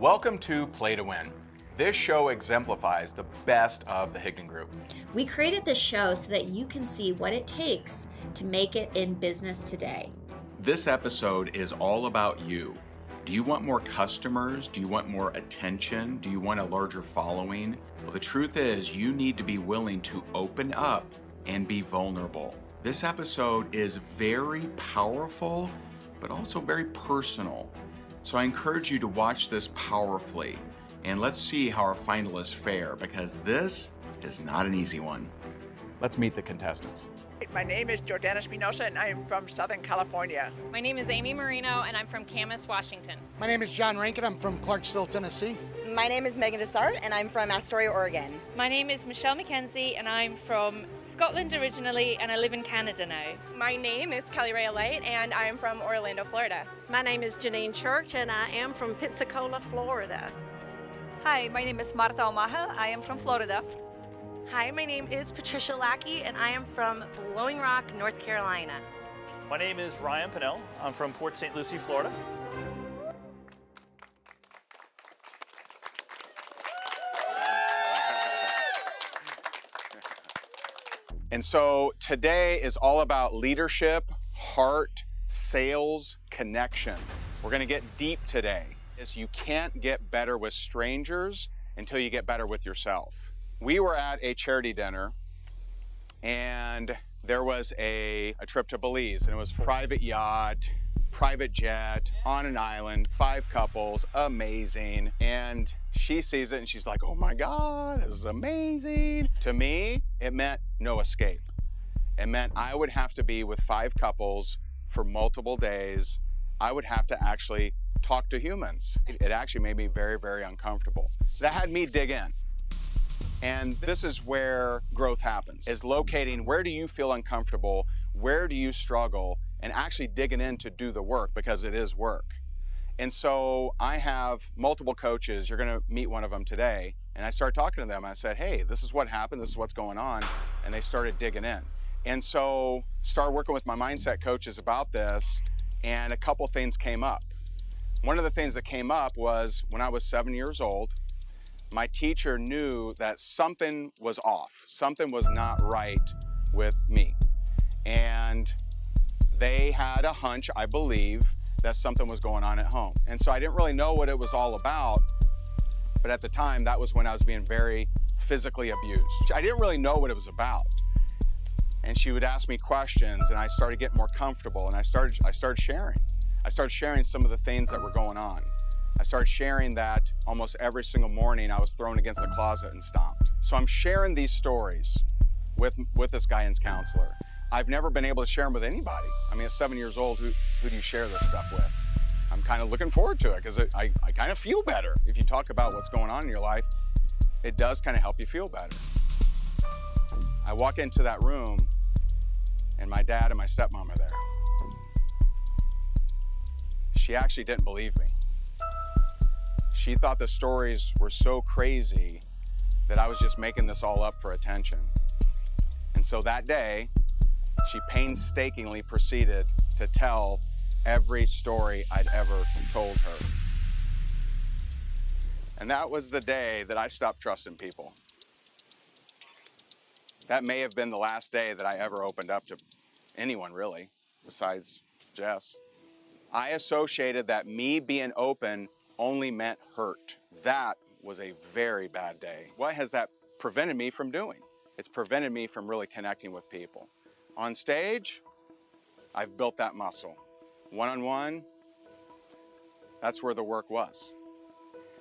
Welcome to Play to Win. This show exemplifies the best of the Higdon Group. We created this show so that you can see what it takes to make it in business today. This episode is all about you. Do you want more customers? Do you want more attention? Do you want a larger following? Well, the truth is you need to be willing to open up and be vulnerable. This episode is very powerful, but also very personal. So I encourage you to watch this powerfully, and let's see how our finalists fare, because this is not an easy one. Let's meet the contestants. My name is Jordana Espinosa, and I am from Southern California. My name is Amy Marino, and I'm from Camas, Washington. My name is John Rankin. I'm from Clarksville, Tennessee. My name is Megan Dessart, and I'm from Astoria, Oregon. My name is Michelle McKenzie, and I'm from Scotland originally, and I live in Canada now. My name is Kelly Ray Light, and I'm from Orlando, Florida. My name is Janine Church, and I am from Pensacola, Florida. Hi, my name is Marta Omaha. I am from Florida. Hi, my name is Patricia Lackey, and I am from Blowing Rock, North Carolina. My name is Ryan Pinnell. I'm from Port St. Lucie, Florida. And so today is all about leadership, heart, sales, connection. We're going to get deep today. You can't get better with strangers until you get better with yourself. We were at a charity dinner, and there was a trip to Belize, and it was private yacht, private jet, on an island, 5 couples, amazing. And she sees it and she's like, oh my God, this is amazing. To me, it meant no escape. It meant I would have to be with 5 couples for multiple days. I would have to actually talk to humans. It actually made me very, very uncomfortable. That had me dig in. And this is where growth happens, is locating where do you feel uncomfortable, where do you struggle, and actually digging in to do the work, because it is work. And so I have multiple coaches. You're going to meet one of them today. And I started talking to them. I said, hey, this is what happened. This is what's going on. And they started digging in. And so started working with my mindset coaches about this, and a couple things came up. One of the things that came up was when I was 7 years old, my teacher knew that something was off. Something was not right with me. And they had a hunch, I believe, that something was going on at home. And so I didn't really know what it was all about, but at the time, that was when I was being very physically abused. I didn't really know what it was about. And she would ask me questions, and I started getting more comfortable, and I started sharing. I started sharing some of the things that were going on. I started sharing that almost every single morning I was thrown against the closet and stomped. So I'm sharing these stories with this guidance counselor. I've never been able to share them with anybody. I mean, at 7 years old, who do you share this stuff with? I'm kind of looking forward to it, because I kind of feel better. If you talk about what's going on in your life, it does kind of help you feel better. I walk into that room, and my dad and my stepmom are there. She actually didn't believe me. She thought the stories were so crazy that I was just making this all up for attention. And so that day, she painstakingly proceeded to tell every story I'd ever told her. And that was the day that I stopped trusting people. That may have been the last day that I ever opened up to anyone, really, besides Jess. I associated that me being open only meant hurt. That was a very bad day. What has that prevented me from doing? It's prevented me from really connecting with people. On stage, I've built that muscle. One-on-one, that's where the work was.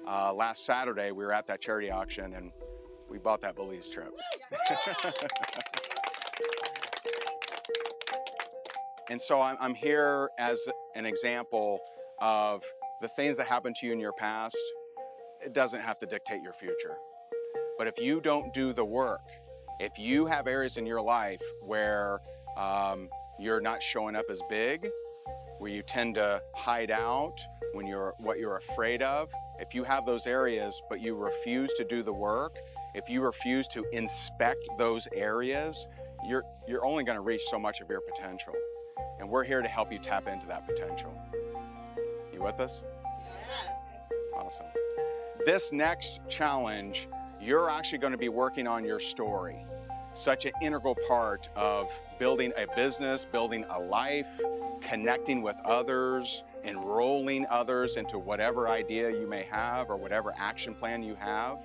Last Saturday, we were at that charity auction, and we bought that Belize trip. And so I'm here as an example of the things that happened to you in your past. It doesn't have to dictate your future. But if you don't do the work, if you have areas in your life where you're not showing up as big, where you tend to hide out when what you're afraid of, if you have those areas but you refuse to do the work, if you refuse to inspect those areas, you're only going to reach so much of your potential. And we're here to help you tap into that potential. You with us? Yes. Awesome. this next challenge, you're actually going to be working on your story. Such an integral part of building a business, building a life, connecting with others, enrolling others into whatever idea you may have or whatever action plan you have.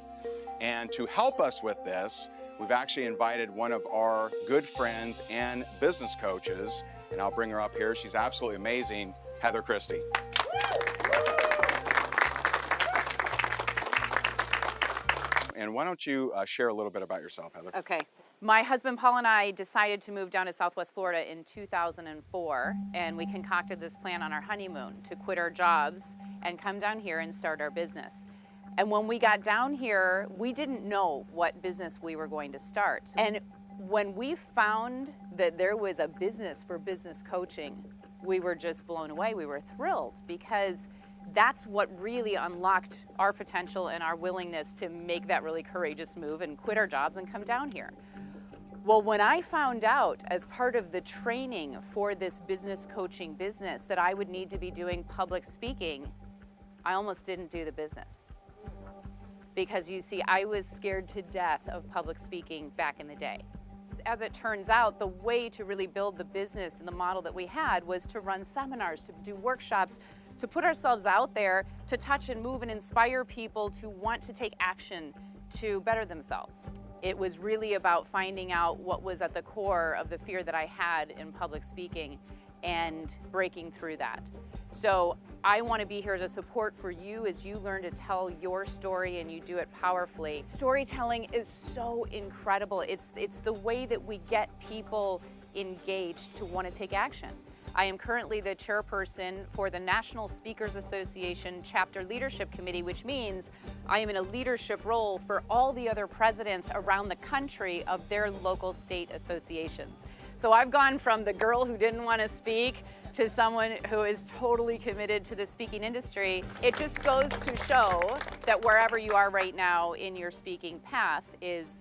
And to help us with this, we've actually invited one of our good friends and business coaches, and I'll bring her up here. She's absolutely amazing, Heather Christie. And why don't you share a little bit about yourself, Heather? Okay. My husband Paul and I decided to move down to Southwest Florida in 2004, and we concocted this plan on our honeymoon to quit our jobs and come down here and start our business. And when we got down here, we didn't know what business we were going to start. And when we found that there was a business for business coaching, we were just blown away. We were thrilled because that's what really unlocked our potential and our willingness to make that really courageous move and quit our jobs and come down here. Well, when I found out as part of the training for this business coaching business that I would need to be doing public speaking, I almost didn't do the business. Because you see, I was scared to death of public speaking back in the day. As it turns out, the way to really build the business and the model that we had was to run seminars, to do workshops, to put ourselves out there, to touch and move and inspire people to want to take action to better themselves. It was really about finding out what was at the core of the fear that I had in public speaking and breaking through that. So I want to be here as a support for you as you learn to tell your story and you do it powerfully. Storytelling is so incredible. It's the way that we get people engaged to want to take action. I am currently the chairperson for the National Speakers Association Chapter Leadership Committee, which means I am in a leadership role for all the other presidents around the country of their local state associations. So I've gone from the girl who didn't want to speak to someone who is totally committed to the speaking industry. It just goes to show that wherever you are right now in your speaking path is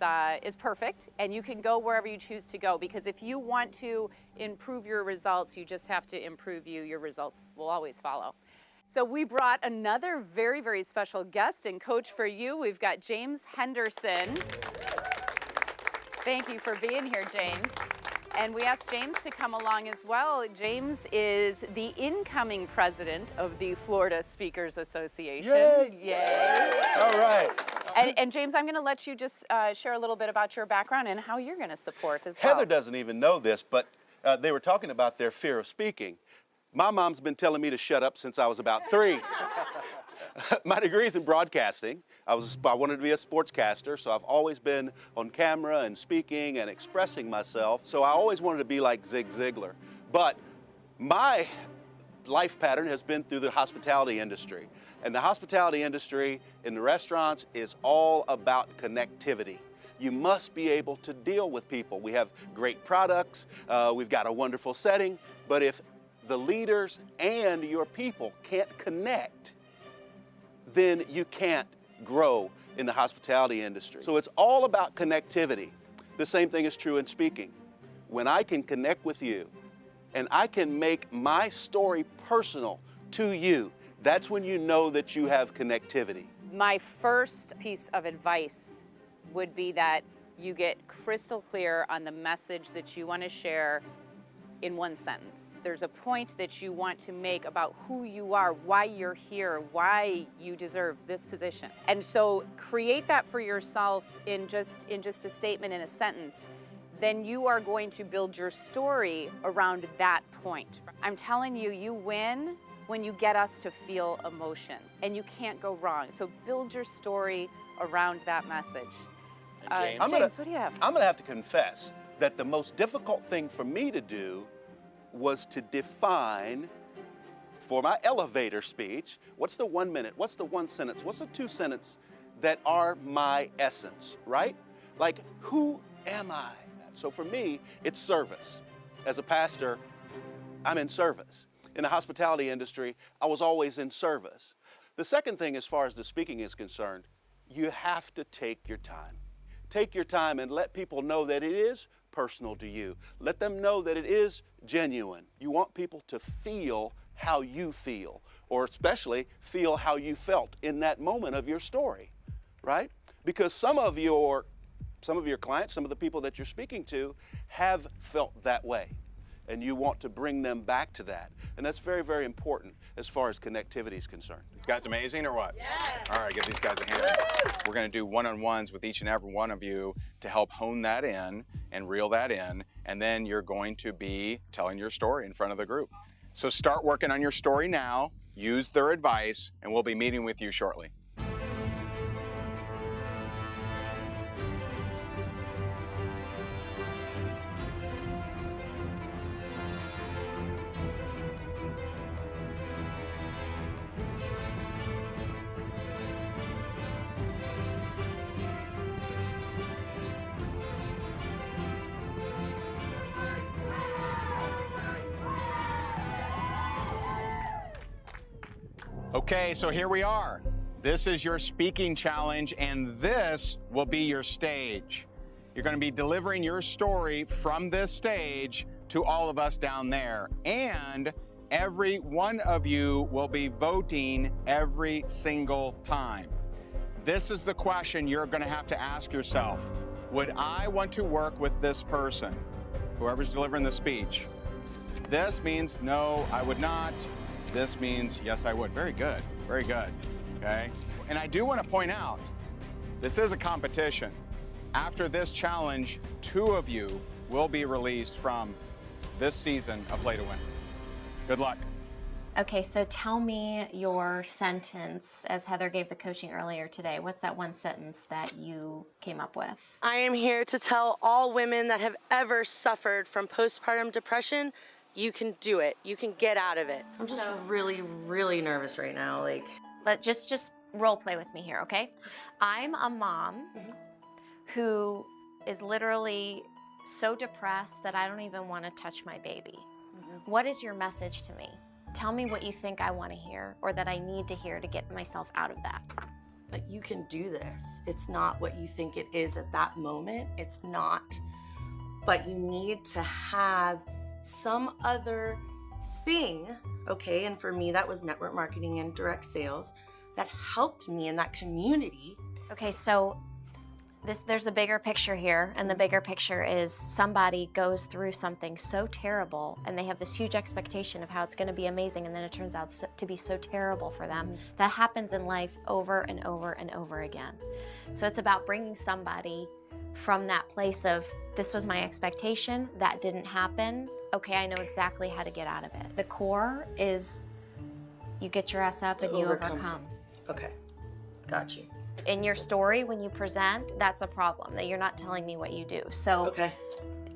perfect, and you can go wherever you choose to go, because if you want to improve your results, you just have to improve you. Your results will always follow. So we brought another very, very special guest and coach for you. We've got James Henderson. Thank you for being here, James. And we asked James to come along as well. James is the incoming president of the Florida Speakers Association. Yay! Yay. All right. And James, I'm going to let you just share a little bit about your background and how you're going to support as well. Heather doesn't even know this, but they were talking about their fear of speaking. My mom's been telling me to shut up since I was about 3. My degree is in broadcasting. I wanted to be a sportscaster, so I've always been on camera and speaking and expressing myself. So I always wanted to be like Zig Ziglar. But my life pattern has been through the hospitality industry. And the hospitality industry in the restaurants is all about connectivity. You must be able to deal with people. We have great products, we've got a wonderful setting, but if the leaders and your people can't connect, then you can't grow in the hospitality industry. So it's all about connectivity. The same thing is true in speaking. When I can connect with you and I can make my story personal to you, that's when you know that you have connectivity. My first piece of advice would be that you get crystal clear on the message that you want to share in one sentence. There's a point that you want to make about who you are, why you're here, why you deserve this position. And so create that for yourself in just a statement, in a sentence. Then you are going to build your story around that point. I'm telling you, you win when you get us to feel emotion, and you can't go wrong. So build your story around that message. James, what do you have? I'm gonna have to confess that the most difficult thing for me to do was to define, for my elevator speech, what's the 1 minute, what's the 1 sentence, what's the 2 sentences that are my essence, right? Like, who am I? So for me, it's service. As a pastor, I'm in service. In the hospitality industry, I was always in service. The second thing, as far as the speaking is concerned, you have to take your time. Take your time and let people know that it is personal to you. Let them know that it is genuine. You want people to feel how you feel, or especially feel how you felt in that moment of your story, right? Because some of your clients, some of the people that you're speaking to have felt that way, and you want to bring them back to that. And that's very, very important as far as connectivity is concerned. These guys amazing or what? Yes. All right, give these guys a hand. We're going to do one-on-ones with each and every one of you to help hone that in and reel that in, and then you're going to be telling your story in front of the group. So start working on your story now, use their advice, and we'll be meeting with you shortly. Okay, so here we are. This is your speaking challenge, and this will be your stage. You're going to be delivering your story from this stage to all of us down there. And every one of you will be voting every single time. This is the question you're going to have to ask yourself. Would I want to work with this person? Whoever's delivering the speech. This means no, I would not. This means yes, I would. Very good, very good, okay? And I do want to point out, this is a competition. After this challenge, 2 of you will be released from this season of Play to Win. Good luck. Okay, so tell me your sentence, as Heather gave the coaching earlier today. What's that one sentence that you came up with? I am here to tell all women that have ever suffered from postpartum depression, you can do it. You can get out of it. I'm just really, really nervous right now. Just role play with me here, okay? I'm a mom who is literally so depressed that I don't even want to touch my baby. What is your message to me? Tell me what you think I want to hear or that I need to hear to get myself out of that. But you can do this. It's not what you think it is at that moment. It's not. But you need to have some other thing, okay? And for me, that was network marketing and direct sales that helped me in that community. Okay, so there's a bigger picture here, and the bigger picture is somebody goes through something so terrible, and they have this huge expectation of how it's going to be amazing, and then it turns out to be so terrible for them. That happens in life over and over and over again. So it's about bringing somebody from that place of, this was my expectation, that didn't happen, okay, I know exactly how to get out of it. The core is you get your ass up and you overcome. Okay, got you. In your story, when you present, that's a problem, that you're not telling me what you do. So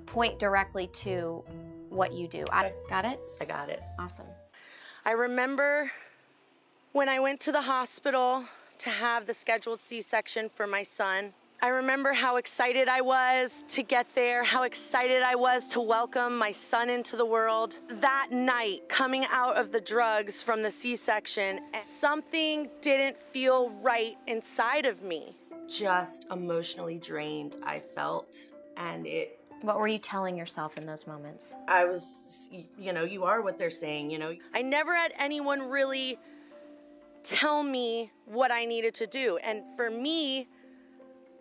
point directly to what you do. Got it? I got it. Awesome. I remember when I went to the hospital to have the scheduled C-section for my son. I remember how excited I was to get there, how excited I was to welcome my son into the world. That night, coming out of the drugs from the C-section, something didn't feel right inside of me. Just emotionally drained, I felt, and it... What were you telling yourself in those moments? I was, you are what they're saying, I never had anyone really tell me what I needed to do, and for me,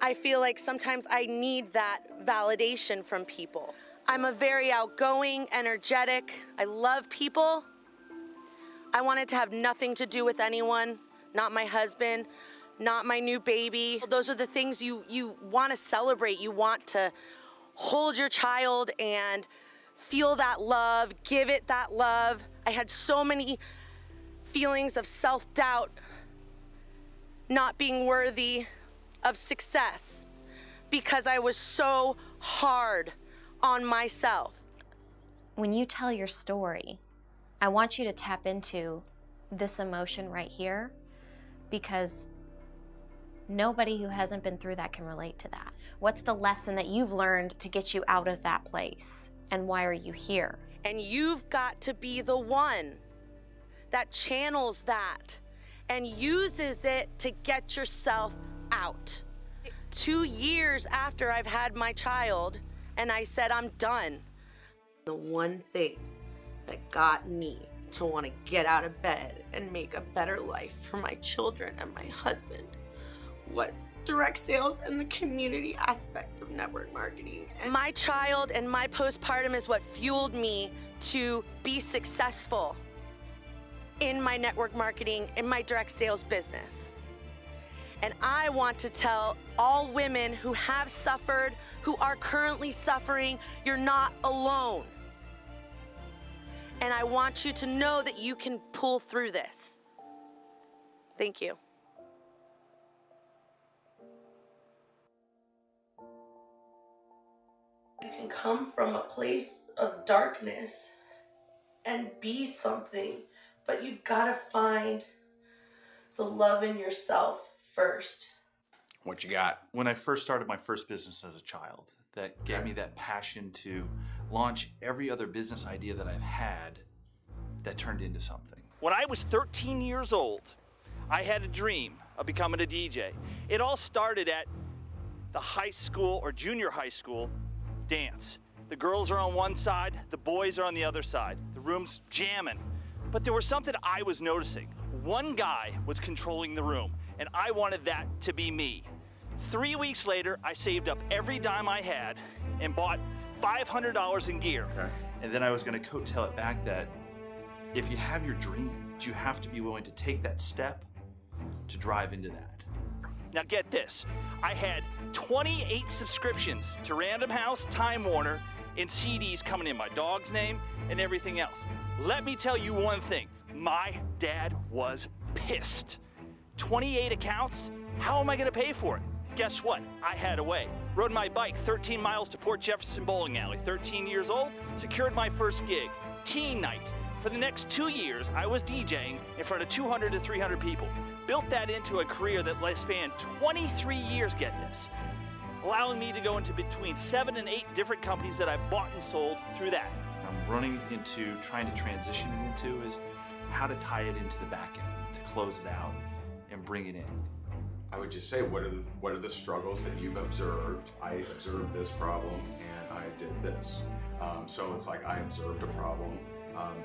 I feel like sometimes I need that validation from people. I'm a very outgoing, energetic, I love people. I wanted to have nothing to do with anyone, not my husband, not my new baby. Those are the things you want to celebrate. You want to hold your child and feel that love, give it that love. I had so many feelings of self-doubt, not being worthy of success because I was so hard on myself. When you tell your story, I want you to tap into this emotion right here, because nobody who hasn't been through that can relate to that. What's the lesson that you've learned to get you out of that place, and why are you here? And you've got to be the one that channels that and uses it to get yourself out. 2 years after I've had my child, and I said, I'm done. The one thing that got me to want to get out of bed and make a better life for my children and my husband was direct sales and the community aspect of network marketing. And my child and my postpartum is what fueled me to be successful in my network marketing, in my direct sales business. And I want to tell all women who have suffered, who are currently suffering, you're not alone. And I want you to know that you can pull through this. Thank you. You can come from a place of darkness and be something, but you've got to find the love in yourself first. What you got? When I first started my first business as a child, that gave me that passion to launch every other business idea that I've had that turned into something. When I was 13 years old, I had a dream of becoming a DJ. It all started at the high school or junior high school dance. The girls are on one side, the boys are on the other side. The room's jamming. But there was something I was noticing. One guy was controlling the room, and I wanted that to be me. 3 weeks later, I saved up every dime I had and bought $500 in gear. Okay. And then I was going to coattail it back that if you have your dream, you have to be willing to take that step to drive into that. Now get this, I had 28 subscriptions to Random House, Time Warner, and CDs coming in my dog's name and everything else. Let me tell you one thing, my dad was pissed. 28 accounts? How am I gonna pay for it? Guess what? I had a way. Rode my bike 13 miles to Port Jefferson Bowling Alley, 13 years old, secured my first gig, teen night. For the next 2 years, I was DJing in front of 200 to 300 people. Built that into a career that spanned 23 years, get this, allowing me to go into between 7 and 8 different companies that I bought and sold through that. I'm running into trying to transition it into is how to tie it into the back end, to close it out and bring it in. I would just say, what are the struggles that you've observed? I observed this problem and I did this. So it's like I observed a problem.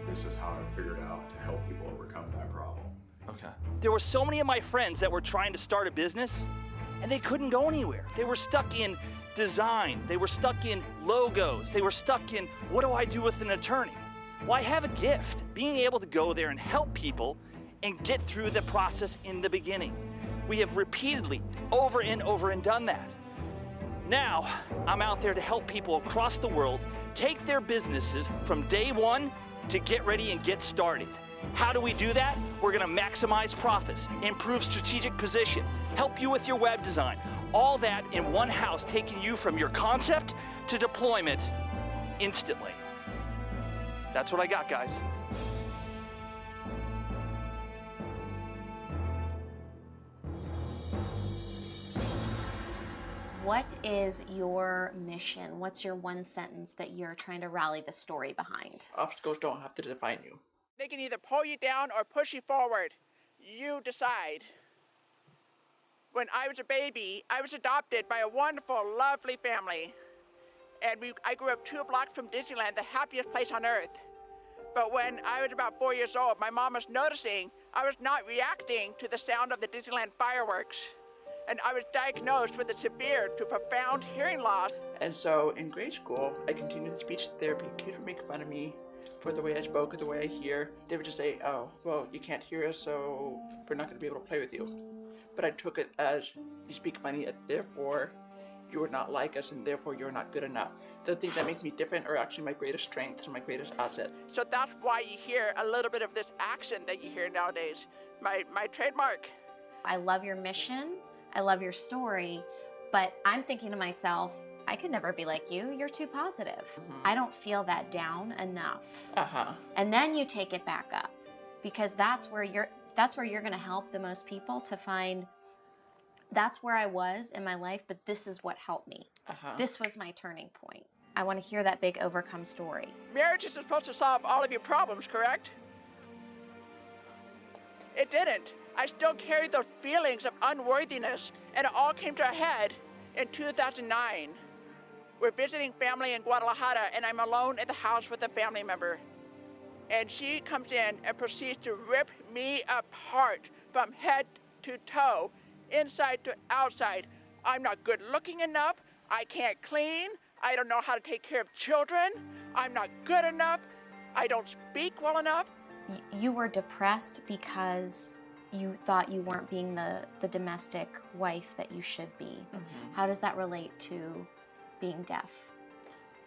This is how I figured out to help people overcome that problem. Okay. There were so many of my friends that were trying to start a business and they couldn't go anywhere. They were stuck in design. They were stuck in logos. They were stuck in, what do I do with an attorney? Well, I have a gift, being able to go there and help people and get through the process in the beginning. We have repeatedly, over and over and done that. Now, I'm out there to help people across the world take their businesses from day one to get ready and get started. How do we do that? We're gonna maximize profits, improve strategic position, help you with your web design. All that in one house, taking you from your concept to deployment instantly. That's what I got, guys. What is your mission? What's your one sentence that you're trying to rally the story behind? Obstacles don't have to define you. They can either pull you down or push you forward. You decide. When I was a baby, I was adopted by a wonderful, lovely family. And I grew up 2 blocks from Disneyland, the happiest place on earth. But when I was about 4 years old, my mom was noticing I was not reacting to the sound of the Disneyland fireworks. And I was diagnosed with a severe to profound hearing loss. And so in grade school, I continued speech therapy. Kids would make fun of me for the way I spoke or the way I hear. They would just say, oh, well, you can't hear us, so we're not going to be able to play with you. But I took it as, you speak funny, and therefore you are not like us, and therefore you're not good enough. The things that make me different are actually my greatest strengths and my greatest asset. So that's why you hear a little bit of this accent that you hear nowadays. My trademark. I love your mission. I love your story, but I'm thinking to myself, I could never be like you. You're too positive. I don't feel that down enough. And then you take it back up, because that's where you're going to help the most people to find, that's where I was in my life, but this is what helped me. This was my turning point. I want to hear that big overcome story. Marriage isn't supposed to solve all of your problems, correct? It didn't. I still carried those feelings of unworthiness, and it all came to a head in 2009. We're visiting family in Guadalajara, and I'm alone in the house with a family member. And she comes in and proceeds to rip me apart from head to toe, inside to outside. I'm not good looking enough. I can't clean. I don't know how to take care of children. I'm not good enough. I don't speak well enough. You were depressed because you thought you weren't being the domestic wife that you should be. Mm-hmm. How does that relate to being deaf?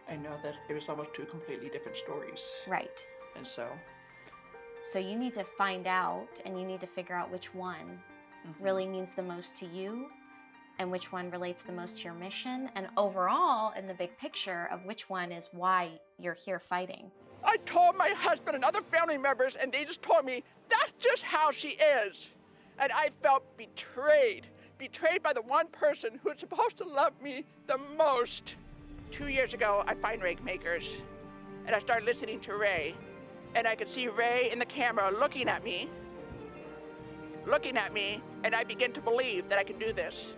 I know that it was almost two completely different stories. Right. And so you need to find out, and you need to figure out which one really means the most to you, and which one relates the most to your mission, and overall, in the big picture, of which one is why you're here fighting. I told my husband and other family members, and they just told me, that's just how she is. And I felt betrayed. Betrayed by the one person who's supposed to love me the most. 2 years ago, I find Rakemakers, and I started listening to Ray. And I could see Ray in the camera looking at me, and I began to believe that I could do this.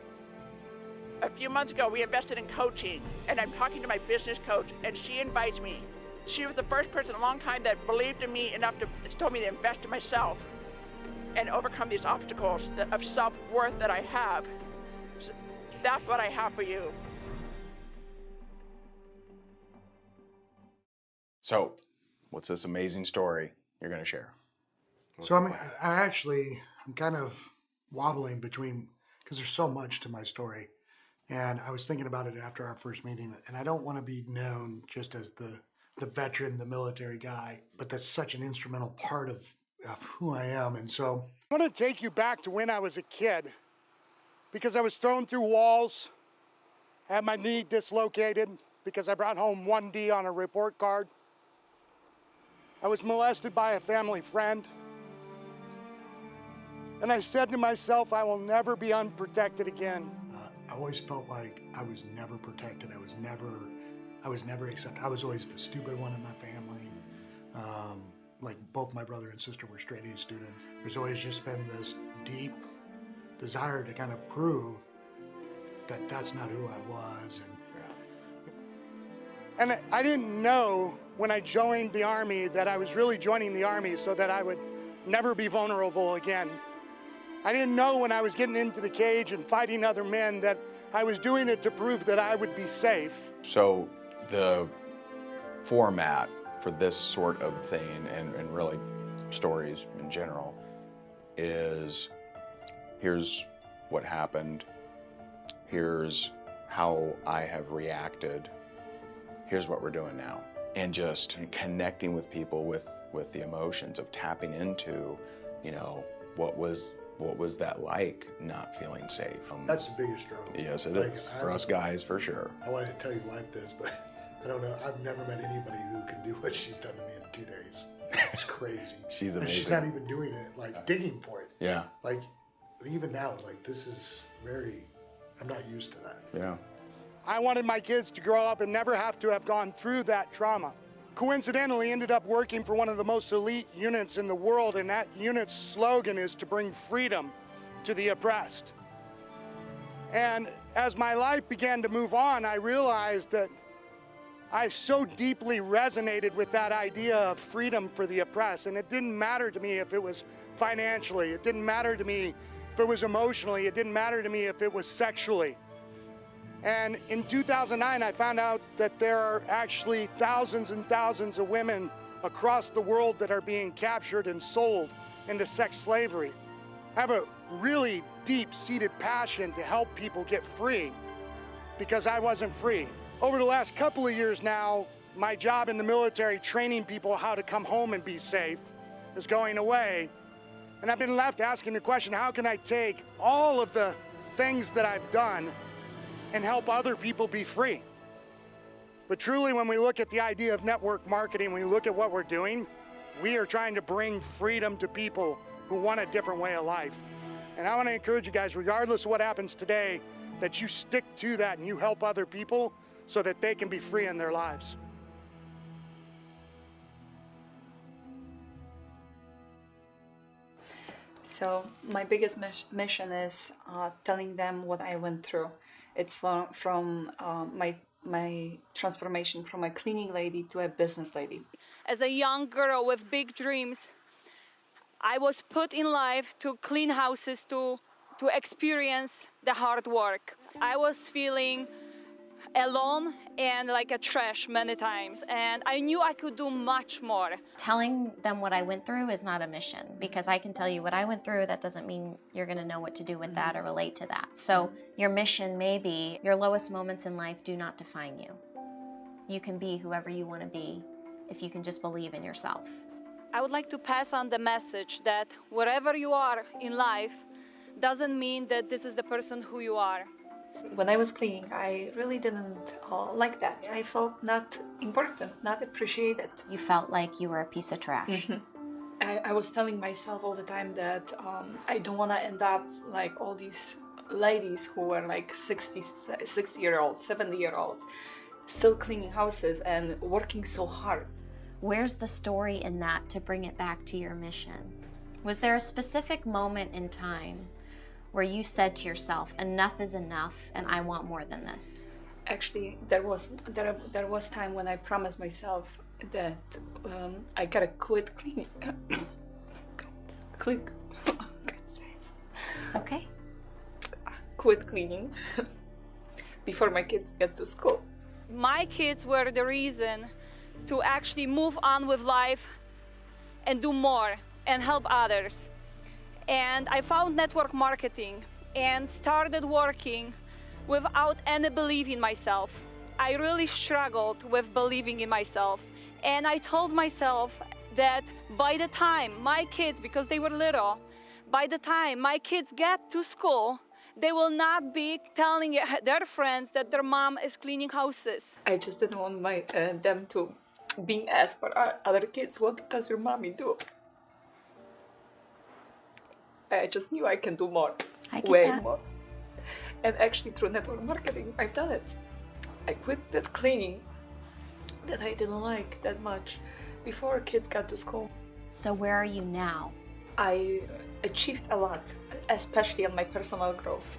A few months ago, we invested in coaching, and I'm talking to my business coach, and she invites me. She was the first person in a long time that believed in me enough to told me to invest in myself and overcome these obstacles of self-worth that I have. So that's what I have for you. So, what's this amazing story you're going to share? So I'm kind of wobbling between, because there's so much to my story. And I was thinking about it after our first meeting, and I don't want to be known just as the veteran, the military guy, but that's such an instrumental part of who I am. And so I'm going to take you back to when I was a kid, because I was thrown through walls, had my knee dislocated because I brought home 1D on a report card. I was molested by a family friend. And I said to myself, I will never be unprotected again. I always felt like I was never protected. I was never accepted. I was always the stupid one in my family. Like both my brother and sister were straight A students. There's always just been this deep desire to kind of prove that that's not who I was. And I didn't know when I joined the Army that I was really joining the Army so that I would never be vulnerable again. I didn't know when I was getting into the cage and fighting other men that I was doing it to prove that I would be safe. So the format for this sort of thing, and really stories in general, is here's what happened, here's how I have reacted, here's what we're doing now. And just connecting with people with the emotions of tapping into, you know, what was that like, not feeling safe? That's the biggest struggle. Yes, it is. For us guys, for sure. I wanted to tell you like this, but I don't know. I've never met anybody who can do what she's done to me in 2 days. It's crazy. She's amazing. And she's not even doing it, like digging for it. Yeah. Like, even now, like this is I'm not used to that. Yeah. I wanted my kids to grow up and never have to have gone through that trauma. Coincidentally, ended up working for one of the most elite units in the world, and that unit's slogan is to bring freedom to the oppressed. And as my life began to move on, I realized that I so deeply resonated with that idea of freedom for the oppressed, and it didn't matter to me if it was financially, it didn't matter to me if it was emotionally, it didn't matter to me if it was sexually. And in 2009, I found out that there are actually thousands and thousands of women across the world that are being captured and sold into sex slavery. I have a really deep-seated passion to help people get free because I wasn't free. Over the last couple of years now, my job in the military, training people how to come home and be safe, is going away. And I've been left asking the question, how can I take all of the things that I've done and help other people be free? But truly, when we look at the idea of network marketing, when we look at what we're doing, we are trying to bring freedom to people who want a different way of life. And I want to encourage you guys, regardless of what happens today, that you stick to that and you help other people so that they can be free in their lives. So my biggest mission is telling them what I went through. It's from my transformation from a cleaning lady to a business lady. As a young girl with big dreams, I was put in life to clean houses, to experience the hard work. I was feeling alone and like a trash many times, and I knew I could do much more. Telling them what I went through is not a mission, because I can tell you what I went through. That doesn't mean you're going to know what to do with that or relate to that. So your mission may be your lowest moments in life do not define you. You can be whoever you want to be if you can just believe in yourself. I would like to pass on the message that wherever you are in life doesn't mean that this is the person who you are. When I was cleaning, I really didn't like that. I felt not important, not appreciated. You felt like you were a piece of trash. I was telling myself all the time that I don't want to end up like all these ladies who are like 60-year-old, 70-year-old, still cleaning houses and working so hard. Where's the story in that to bring it back to your mission? Was there a specific moment in time where you said to yourself, enough is enough and I want more than this? Actually, there was time when I promised myself that I gotta quit cleaning. It's okay. Quit cleaning before my kids get to school. My kids were the reason to actually move on with life and do more and help others. And I found network marketing and started working without any belief in myself. I really struggled with believing in myself. And I told myself that by the time my kids, because they were little, by the time my kids get to school, they will not be telling their friends that their mom is cleaning houses. I just didn't want them to being asked by other kids, what does your mommy do? I just knew I can do more, way more. And actually through network marketing, I've done it. I quit that cleaning that I didn't like that much before kids got to school. So where are you now? I achieved a lot, especially on my personal growth.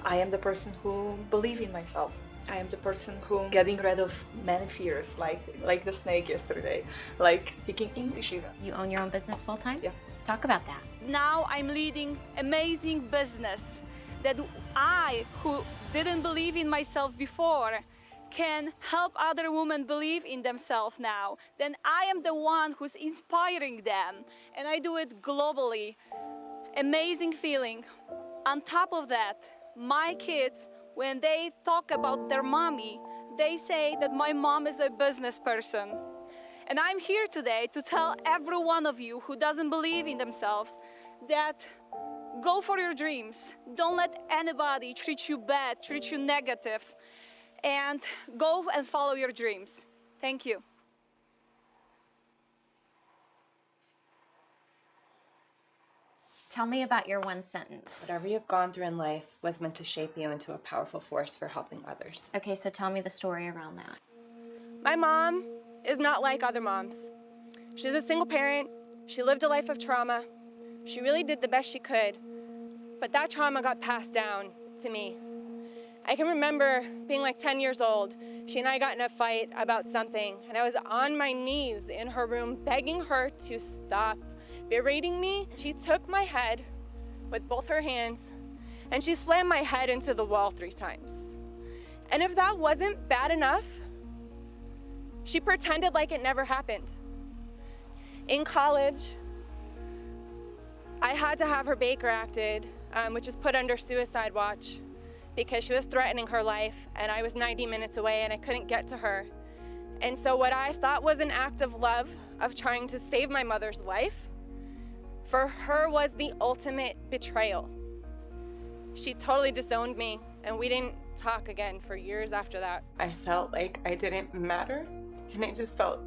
I am the person who believes in myself. I am the person who getting rid of many fears, like the snake yesterday, like speaking English even. You own your own business full-time? Yeah. Talk about that. Now I'm leading amazing business that I, who didn't believe in myself before, can help other women believe in themselves now. Then I am the one who's inspiring them, and I do it globally. Amazing feeling. On top of that, my kids, when they talk about their mommy, they say that my mom is a business person. And I'm here today to tell every one of you who doesn't believe in themselves that go for your dreams. Don't let anybody treat you bad, treat you negative, and go and follow your dreams. Thank you. Tell me about your one sentence. Whatever you've gone through in life was meant to shape you into a powerful force for helping others. Okay, so tell me the story around that. My mom is not like other moms. She's a single parent. She lived a life of trauma. She really did the best she could, but that trauma got passed down to me. I can remember being like 10 years old. She and I got in a fight about something, and I was on my knees in her room begging her to stop berating me. She took my head with both her hands, and she slammed my head into the wall 3 times. And if that wasn't bad enough, she pretended like it never happened. In college, I had to have her Baker acted, which is put under suicide watch, because she was threatening her life, and I was 90 minutes away and I couldn't get to her. And so what I thought was an act of love, of trying to save my mother's life, for her was the ultimate betrayal. She totally disowned me, and we didn't talk again for years after that. I felt like I didn't matter, and I just felt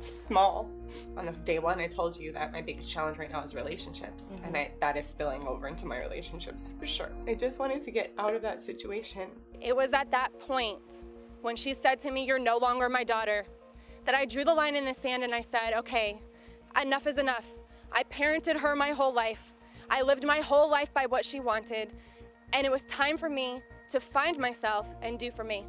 small. On day one, I told you that my biggest challenge right now is relationships, and that is spilling over into my relationships for sure. I just wanted to get out of that situation. It was at that point when she said to me, "You're no longer my daughter," that I drew the line in the sand and I said, okay, enough is enough. I parented her my whole life. I lived my whole life by what she wanted, and it was time for me to find myself and do for me.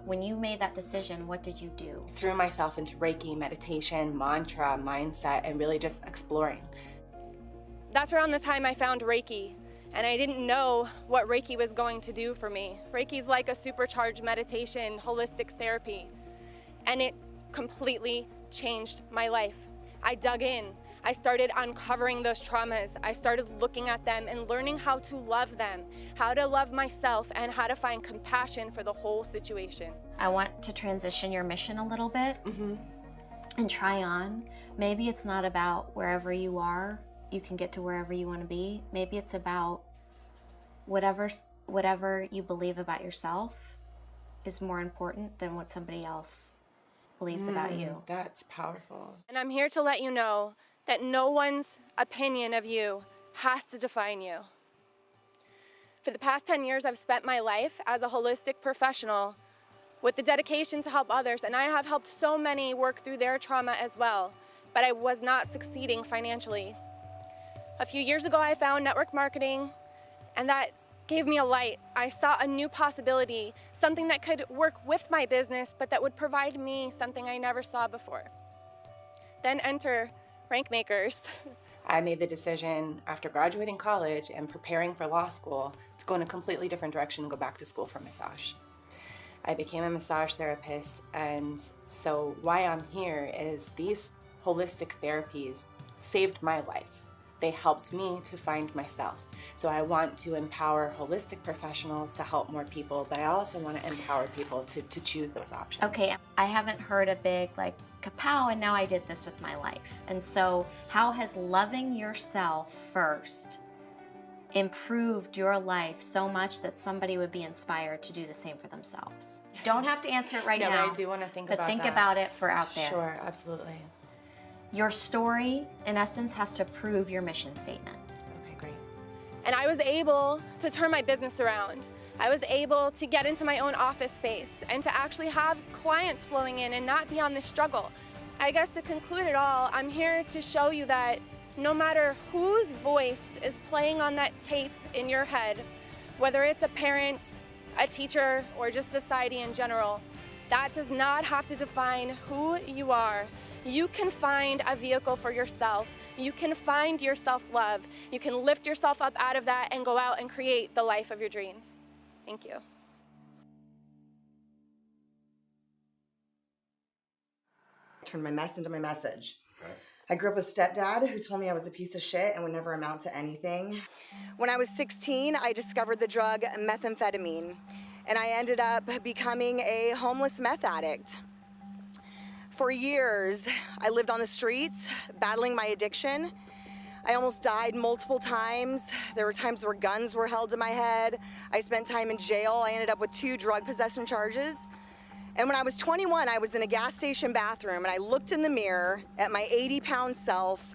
When you made that decision, what did you do? Threw myself into Reiki, meditation, mantra, mindset, and really just exploring. That's around the time I found Reiki, and I didn't know what Reiki was going to do for me. Reiki's like a supercharged meditation, holistic therapy, and it completely changed my life. I dug in. I started uncovering those traumas. I started looking at them and learning how to love them, how to love myself, and how to find compassion for the whole situation. I want to transition your mission a little bit and try on. Maybe it's not about wherever you are, you can get to wherever you want to be. Maybe it's about whatever you believe about yourself is more important than what somebody else believes about you. That's powerful. And I'm here to let you know that no one's opinion of you has to define you. For the past 10 years, I've spent my life as a holistic professional with the dedication to help others, and I have helped so many work through their trauma as well, but I was not succeeding financially. A few years ago, I found network marketing, and that gave me a light. I saw a new possibility, something that could work with my business, but that would provide me something I never saw before. Then enter Rank Makers. I made the decision after graduating college and preparing for law school to go in a completely different direction and go back to school for massage. I became a massage therapist, and so why I'm here is these holistic therapies saved my life. They helped me to find myself. So I want to empower holistic professionals to help more people, but I also want to empower people to choose those options. Okay, I haven't heard a big like kapow, and now I did this with my life. And so how has loving yourself first improved your life so much that somebody would be inspired to do the same for themselves? Don't have to answer it right now. But I do want to think but about think that. about it for out there. Sure, absolutely. Your story, in essence, has to prove your mission statement. Okay, great. And I was able to turn my business around. I was able to get into my own office space and to actually have clients flowing in and not be on this struggle. I guess to conclude it all, I'm here to show you that no matter whose voice is playing on that tape in your head, whether it's a parent, a teacher, or just society in general, that does not have to define who you are. You can find a vehicle for yourself. You can find your self-love. You can lift yourself up out of that and go out and create the life of your dreams. Thank you. Turned my mess into my message. Okay. I grew up with stepdad who told me I was a piece of shit and would never amount to anything. When I was 16, I discovered the drug methamphetamine, and I ended up becoming a homeless meth addict. For years, I lived on the streets, battling my addiction. I almost died multiple times. There were times where guns were held to my head. I spent time in jail. I ended up with 2 drug possession charges. And when I was 21, I was in a gas station bathroom, and I looked in the mirror at my 80-pound self,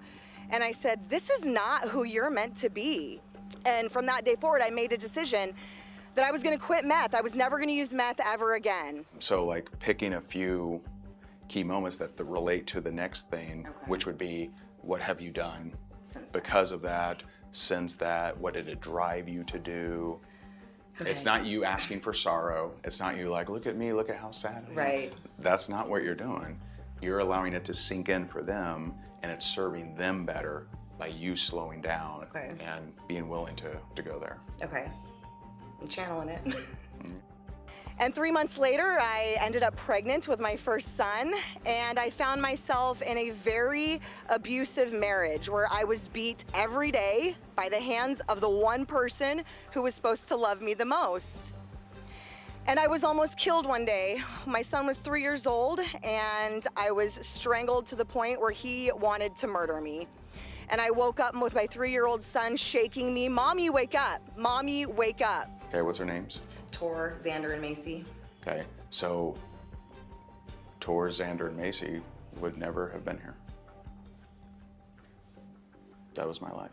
and I said, this is not who you're meant to be. And from that day forward, I made a decision that I was gonna quit meth. I was never gonna use meth ever again. So like picking a few key moments that relate to the next thing, which would be, what have you done because of that, since that, what did it drive you to do? Okay. It's not you asking for sorrow. It's not you like, look at me, look at how sad I am. Right. That's not what you're doing. You're allowing it to sink in for them, and it's serving them better by you slowing down and being willing to go there. Okay, I'm channeling it. And 3 months later, I ended up pregnant with my first son, and I found myself in a very abusive marriage where I was beat every day by the hands of the one person who was supposed to love me the most. And I was almost killed one day. My son was 3 years old, and I was strangled to the point where he wanted to murder me. And I woke up with my 3-year-old son shaking me, Mommy, wake up, Mommy, wake up. Okay, what's their names? Tor, Xander, and Macy. Okay, so Tor, Xander, and Macy would never have been here. That was my life.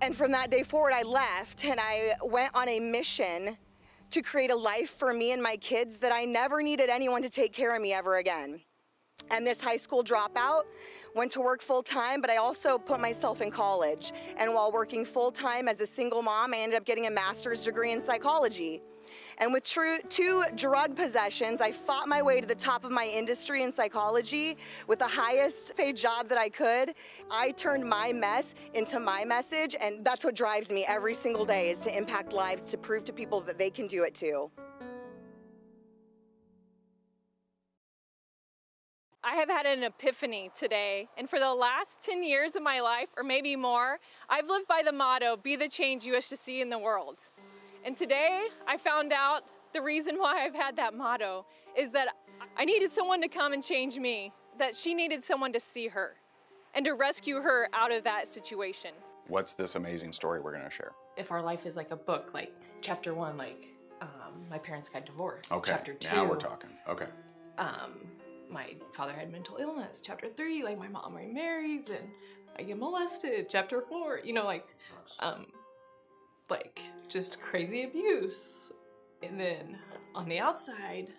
And from that day forward, I left, and I went on a mission to create a life for me and my kids that I never needed anyone to take care of me ever again. and this high school dropout, went to work full time, but I also put myself in college. And while working full time as a single mom, I ended up getting a master's degree in psychology. And with 2 drug possessions, I fought my way to the top of my industry in psychology with the highest paid job that I could. I turned my mess into my message, and that's what drives me every single day, is to impact lives, to prove to people that they can do it too. I have had an epiphany today, and for the last 10 years of my life, or maybe more, I've lived by the motto, be the change you wish to see in the world. And today, I found out the reason why I've had that motto is that I needed someone to come and change me, that she needed someone to see her and to rescue her out of that situation. What's this amazing story we're gonna share? If our life is like a book, like chapter 1, like my parents got divorced. Okay, Chapter 2. now we're talking, okay. My father had mental illness. Chapter 3, like my mom remarries and I get molested. Chapter 4, you know, like just crazy abuse. And then on the outside,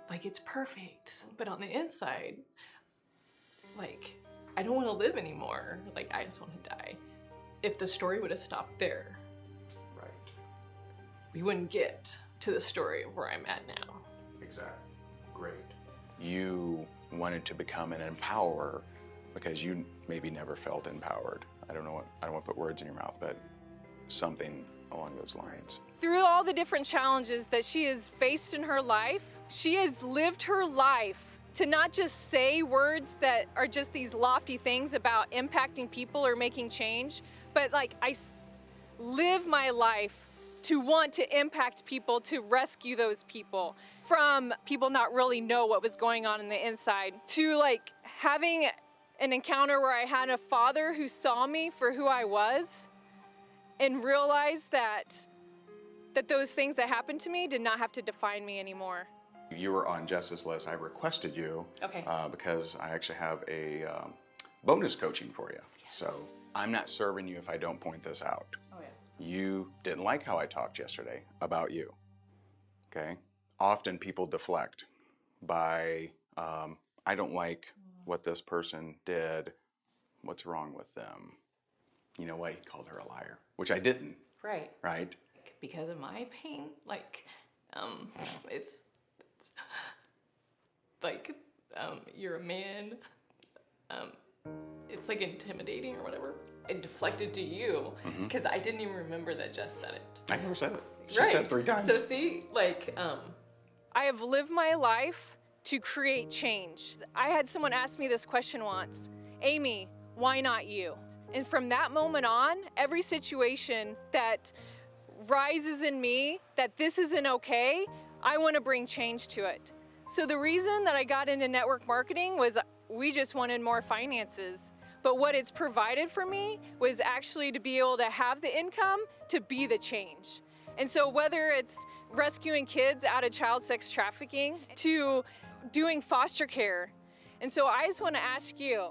like it's perfect. But on the inside, like I don't want to live anymore. Like I just want to die. If the story would have stopped there, right, we wouldn't get to the story of where I'm at now. Exactly, great. You wanted to become an empowerer because you maybe never felt empowered. I don't want to put words in your mouth, but something along those lines. Through all the different challenges that she has faced in her life, she has lived her life to not just say words that are just these lofty things about impacting people or making change, but like I live my life to want to impact people, to rescue those people from people not really know what was going on in the inside, to like having an encounter where I had a father who saw me for who I was and realized that those things that happened to me did not have to define me anymore. You were on Jess's list. I requested you okay. Because I actually have a bonus coaching for you. Yes. So I'm not serving you if I don't point this out. Oh, yeah. You didn't like how I talked yesterday about you, okay? Often people deflect by, I don't like what this person did. What's wrong with them? You know what? He called her a liar, which I didn't. Right. Right? Because of my pain, like, it's like, you're a man, it's like intimidating or whatever. It deflected to you, because I didn't even remember that Jess said it. I never said it. She right. said it 3 times. So see, like, I have lived my life to create change. I had someone ask me this question once, Amy, why not you? And from that moment on, every situation that rises in me that this isn't okay, I want to bring change to it. So the reason that I got into network marketing was we just wanted more finances. But what it's provided for me was actually to be able to have the income to be the change. And so whether it's rescuing kids out of child sex trafficking to doing foster care. And so I just want to ask you,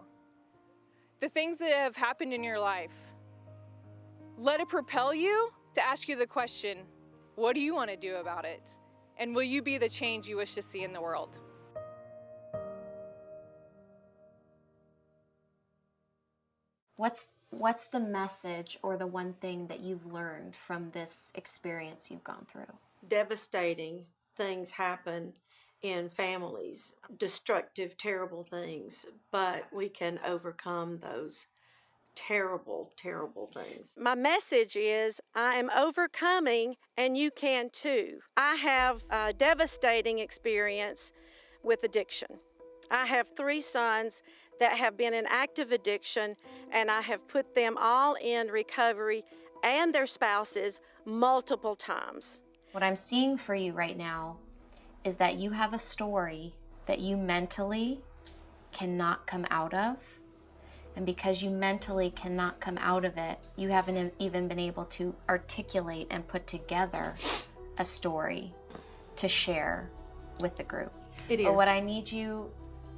the things that have happened in your life, let it propel you to ask you the question, what do you want to do about it? And will you be the change you wish to see in the world? What's the message or the one thing that you've learned from this experience you've gone through? Devastating things happen in families, destructive, terrible things, but we can overcome those terrible, terrible things. My message is I am overcoming and you can too. I have a devastating experience with addiction. I have 3 sons that have been in active addiction, and I have put them all in recovery and their spouses multiple times. What I'm seeing for you right now is that you have a story that you mentally cannot come out of. And because you mentally cannot come out of it, you haven't even been able to articulate and put together a story to share with the group. It is. But what I need you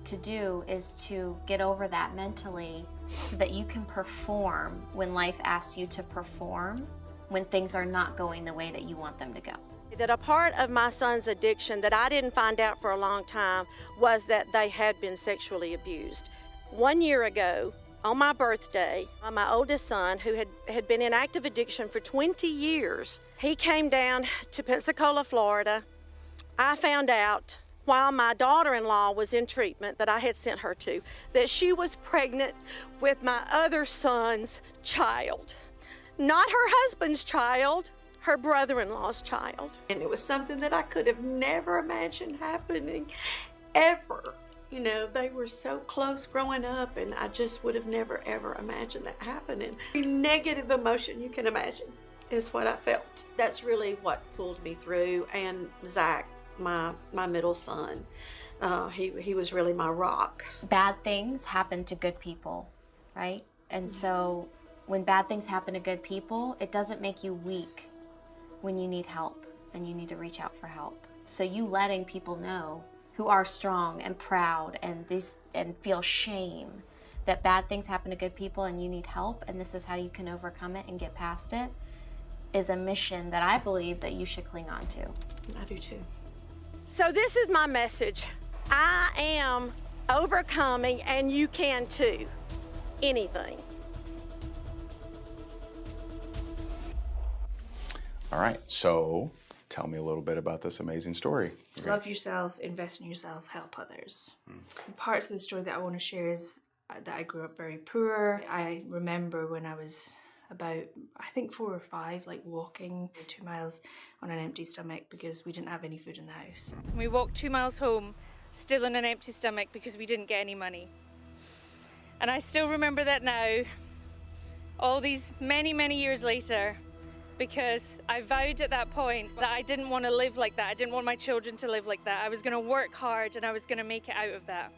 to do is to get over that mentally so that you can perform when life asks you to perform, when things are not going the way that you want them to go. That a part of my son's addiction that I didn't find out for a long time was that they had been sexually abused. 1 year ago, on my birthday, my oldest son, who had been in active addiction for 20 years, he came down to Pensacola, Florida. I found out while my daughter-in-law was in treatment that I had sent her to, that she was pregnant with my other son's child. Not her husband's child, her brother-in-law's child. And it was something that I could have never imagined happening, ever. You know, they were so close growing up, and I just would have never, ever imagined that happening. Every negative emotion you can imagine is what I felt. That's really what pulled me through. And Zach, my middle son, he was really my rock. Bad things happen to good people, right? And so when bad things happen to good people, it doesn't make you weak when you need help and you need to reach out for help. So you letting people know who are strong and proud and feel shame that bad things happen to good people and you need help and this is how you can overcome it and get past it is a mission that I believe that you should cling on to. I do too. So this is my message. I am overcoming, and you can too. Anything. All right, so tell me a little bit about this amazing story. Love yourself, invest in yourself, help others. The parts of the story that I want to share is that I grew up very poor. I remember when I was about, I think 4 or 5, like walking 2 miles on an empty stomach because we didn't have any food in the house. We walked 2 miles home, still on an empty stomach because we didn't get any money. And I still remember that now, all these many, many years later, because I vowed at that point that I didn't want to live like that. I didn't want my children to live like that. I was going to work hard and I was going to make it out of that.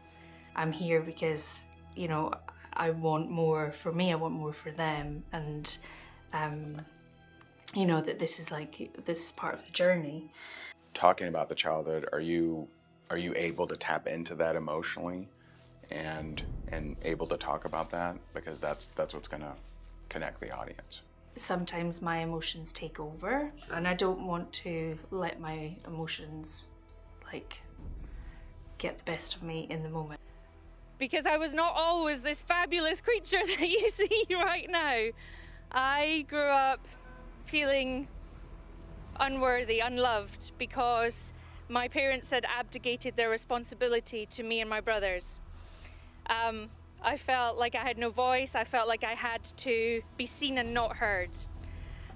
I'm here because, you know, I want more for me, I want more for them, and you know that this is part of the journey. Talking about the childhood, are you able to tap into that emotionally and able to talk about that? Because that's what's gonna connect the audience. Sometimes my emotions take over, and I don't want to let my emotions get the best of me in the moment. Because I was not always this fabulous creature that you see right now. I grew up feeling unworthy, unloved, because my parents had abdicated their responsibility to me and my brothers. I felt like I had no voice. I felt like I had to be seen and not heard.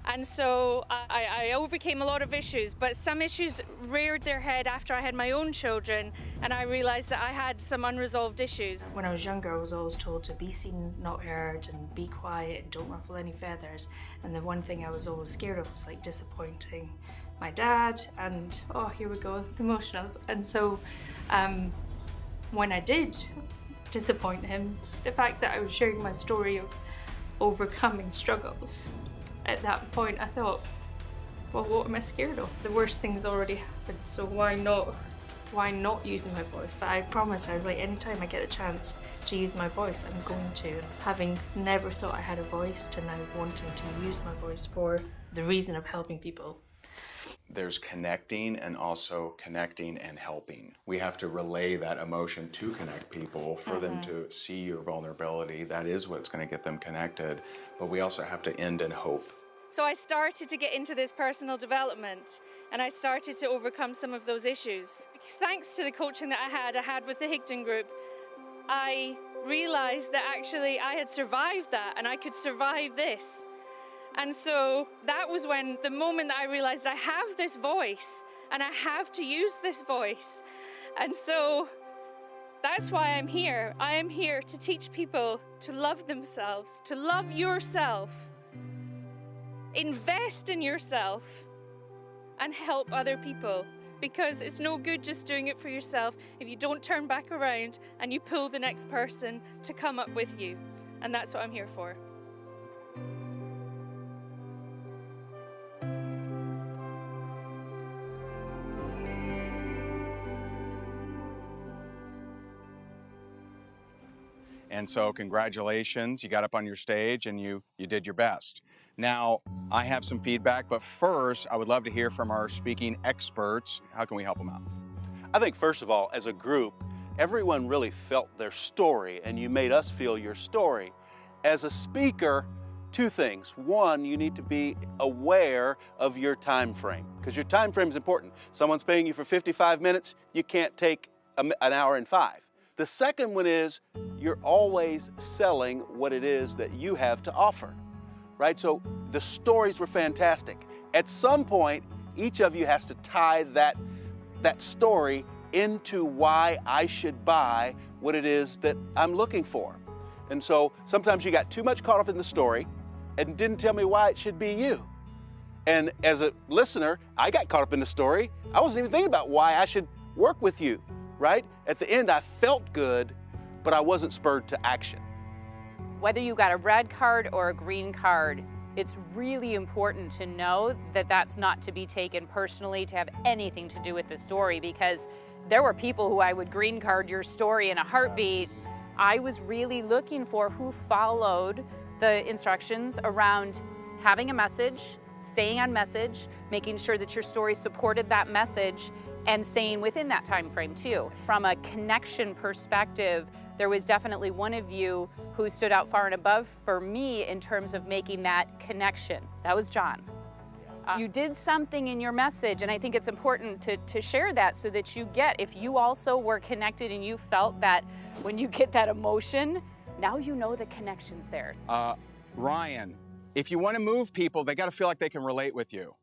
And so I overcame a lot of issues, but some issues reared their head after I had my own children, and I realized that I had some unresolved issues. When I was younger, I was always told to be seen, not heard, and be quiet, and don't ruffle any feathers. And the one thing I was always scared of was disappointing my dad, and oh, here we go, the emotions. And so when I did disappoint him, the fact that I was sharing my story of overcoming struggles, at that point I thought, well, what am I scared of? The worst thing's already happened, so why not using my voice? I promised, I was like, anytime I get a chance to use my voice, I'm going to. Having never thought I had a voice to now wanting to use my voice for the reason of helping people. There's connecting and also connecting and helping. We have to relay that emotion to connect people for them to see your vulnerability. That is what's going to get them connected. But we also have to end in hope. So I started to get into this personal development, and I started to overcome some of those issues. Thanks to the coaching that I had with the Higdon group, I realized that actually I had survived that and I could survive this. And so that was when the moment that I realized I have this voice and I have to use this voice. And so that's why I'm here. I am here to teach people to love themselves, to love yourself, invest in yourself, and help other people. Because it's no good just doing it for yourself if you don't turn back around and you pull the next person to come up with you. And that's what I'm here for. And so congratulations, you got up on your stage and you did your best. Now, I have some feedback, but first, I would love to hear from our speaking experts. How can we help them out? I think first of all, as a group, everyone really felt their story, and you made us feel your story. As a speaker, two things. One, you need to be aware of your time frame, because your time frame is important. Someone's paying you for 55 minutes, you can't take an hour and 5. The second one is you're always selling what it is that you have to offer, right? So the stories were fantastic. At some point, each of you has to tie that story into why I should buy what it is that I'm looking for. And so sometimes you got too much caught up in the story and didn't tell me why it should be you. And as a listener, I got caught up in the story. I wasn't even thinking about why I should work with you, right? At the end, I felt good, but I wasn't spurred to action. Whether you got a red card or a green card, it's really important to know that that's not to be taken personally, to have anything to do with the story, because there were people who I would green card your story in a heartbeat. I was really looking for who followed the instructions around having a message, staying on message, making sure that your story supported that message, and staying within that time frame too. From a connection perspective, there was definitely one of you who stood out far and above for me in terms of making that connection. That was John. You did something in your message, and I think it's important to share that so that you get, if you also were connected and you felt that when you get that emotion, now you know the connection's there. Ryan, if you want to move people, they got to feel like they can relate with you.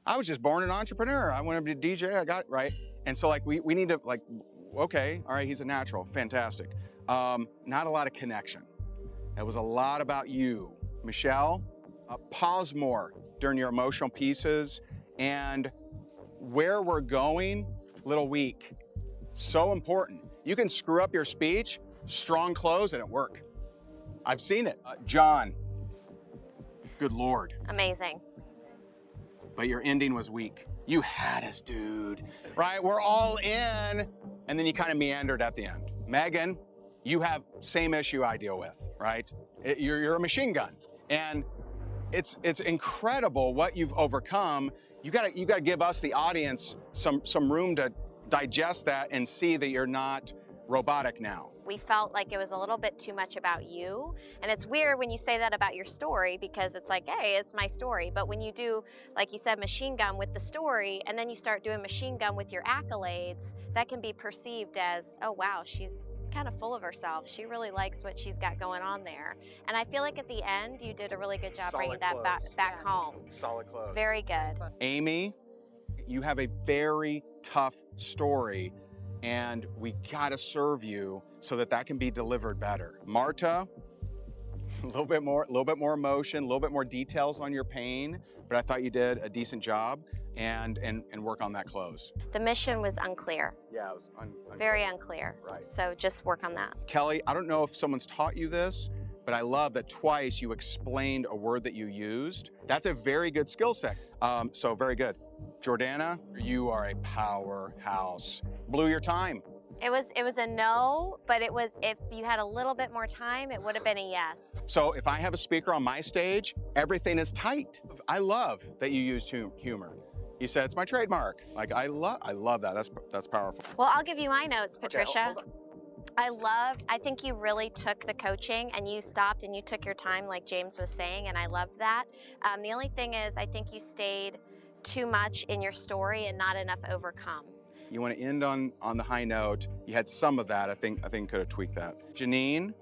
I was just born an entrepreneur. I wanted to be a DJ, I got it right. And so like we need to like, okay, all right, he's a natural, fantastic. Not a lot of connection. It was a lot about you. Michelle, pause more during your emotional pieces, and where we're going, little weak. So important. You can screw up your speech, strong close, and it work. I've seen it. John, good Lord. Amazing. But your ending was weak. You had us, dude. Right, we're all in, and then you kind of meandered at the end. Megan, you have same issue I deal with, right? You're a machine gun, and it's incredible what you've overcome. You gotta give us, the audience, some room to digest that and see that you're not robotic now. We felt like it was a little bit too much about you. And it's weird when you say that about your story, because it's like, hey, it's my story. But when you do, like you said, machine gun with the story, and then you start doing machine gun with your accolades, that can be perceived as, oh wow, she's kind of full of herself. She really likes what she's got going on there. And I feel like at the end, you did a really good job bringing that back home. Solid close. Very good. Amy, you have a very tough story, and we gotta serve you so that can be delivered better. Marta, a little bit more emotion, a little bit more details on your pain, but I thought you did a decent job, and work on that close. The mission was unclear. Yeah, it was unclear. Very unclear. Right. So just work on that. Kelly, I don't know if someone's taught you this, but I love that twice you explained a word that you used. That's a very good skill set. So very good. Jordana, you are a powerhouse. Blew your time. It was a no, but it was, if you had a little bit more time, it would have been a yes. So if I have a speaker on my stage, everything is tight. I love that you used humor. You said it's my trademark. Like I love that. That's powerful. Well, I'll give you my notes, Patricia. Okay, I think you really took the coaching and you stopped and you took your time, like James was saying, and I loved that. The only thing is, I think you stayed too much in your story and not enough overcome. You want to end on the high note. You had some of that. I think could have tweaked that. Janine,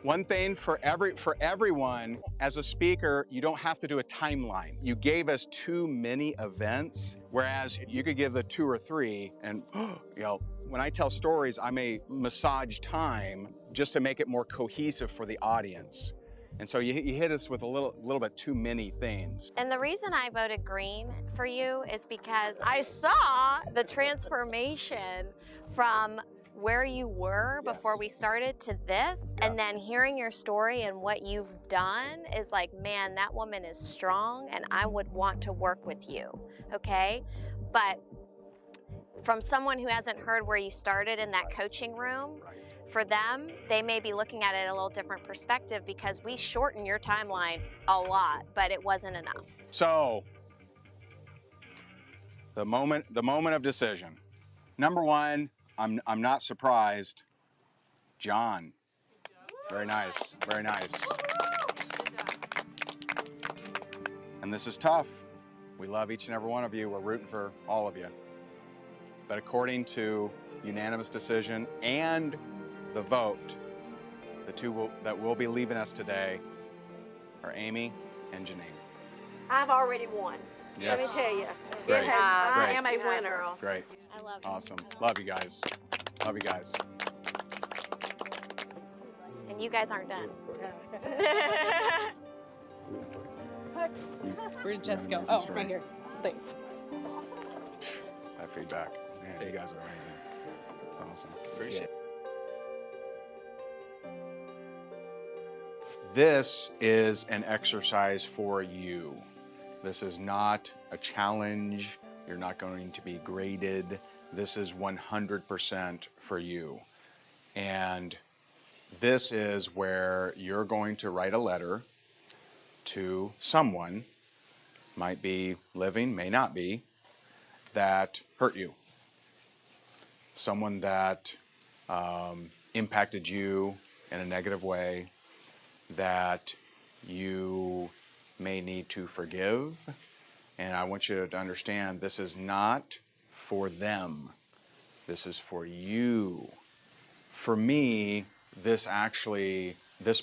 one thing for everyone, as a speaker, you don't have to do a timeline. You gave us too many events, whereas you could give the 2 or 3, and you know, when I tell stories, I may massage time just to make it more cohesive for the audience. And so you hit us with a little bit too many things. And the reason I voted green for you is because I saw the transformation from where you were before we started to this, and then hearing your story and what you've done is like, man, that woman is strong and I would want to work with you, okay? But from someone who hasn't heard where you started in that coaching room, For them, they may be looking at it a little different perspective because we shorten your timeline a lot, but it wasn't enough. So, the moment of decision. Number one, I'm not surprised. John. Very nice, very nice. And this is tough. We love each and every one of you. We're rooting for all of you. But according to unanimous decision and the vote, the two that will be leaving us today are Amy and Janine. I've already won. Yes. Let me tell you. Great. It has, Great. I am a winner. Great. I love you. Awesome. Love you guys. Love you guys. And you guys aren't done. Where did Jess go? Oh, right here. Thanks. That feedback. Man, you guys are amazing. Awesome. Appreciate it. This is an exercise for you. This is not a challenge. You're not going to be graded. This is 100% for you. And this is where you're going to write a letter to someone, might be living, may not be, that hurt you. Someone that impacted you in a negative way, that you may need to forgive. And I want you to understand this is not for them. This is for you. For me, this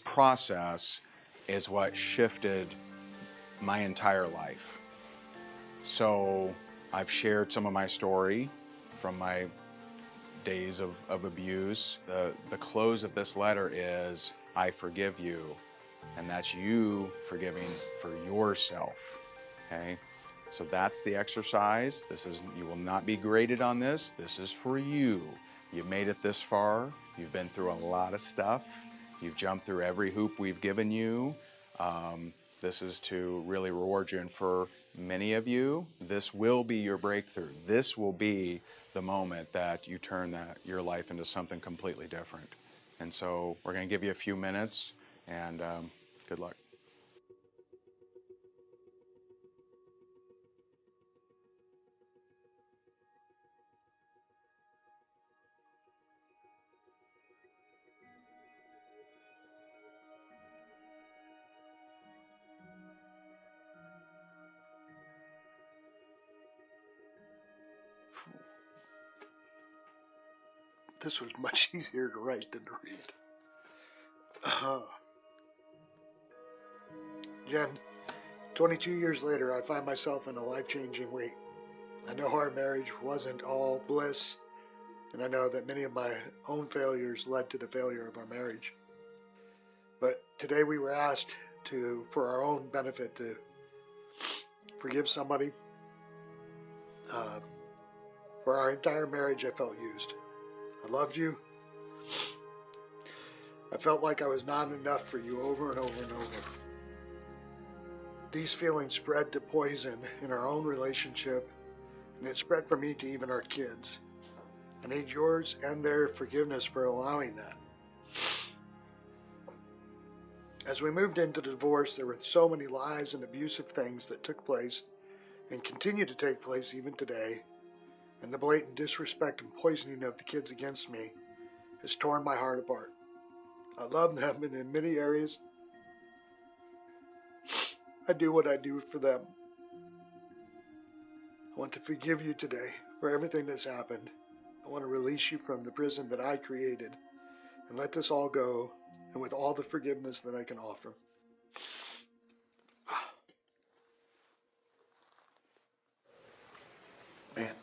process is what shifted my entire life. So I've shared some of my story from my days of abuse. The close of this letter is, I forgive you. And that's you forgiving for yourself, okay? So that's the exercise. You will not be graded on this. This is for you. You've made it this far. You've been through a lot of stuff. You've jumped through every hoop we've given you. This is to really reward you. And for many of you, this will be your breakthrough. This will be the moment that you turn your life into something completely different. And so we're going to give you a few minutes, and good luck. This was much easier to write than to read. Jen, 22 years later, I find myself in a life-changing week. I know our marriage wasn't all bliss, and I know that many of my own failures led to the failure of our marriage. But today we were asked to, for our own benefit, to forgive somebody. For our entire marriage, I felt used. I loved you. I felt like I was not enough for you over and over and over. These feelings spread to poison in our own relationship, and it spread from me to even our kids. I need yours and their forgiveness for allowing that. As we moved into the divorce, there were so many lies and abusive things that took place and continue to take place even today, and the blatant disrespect and poisoning of the kids against me has torn my heart apart. I love them, and in many areas, I do what I do for them. I want to forgive you today for everything that's happened. I want to release you from the prison that I created and let this all go, and with all the forgiveness that I can offer. Man,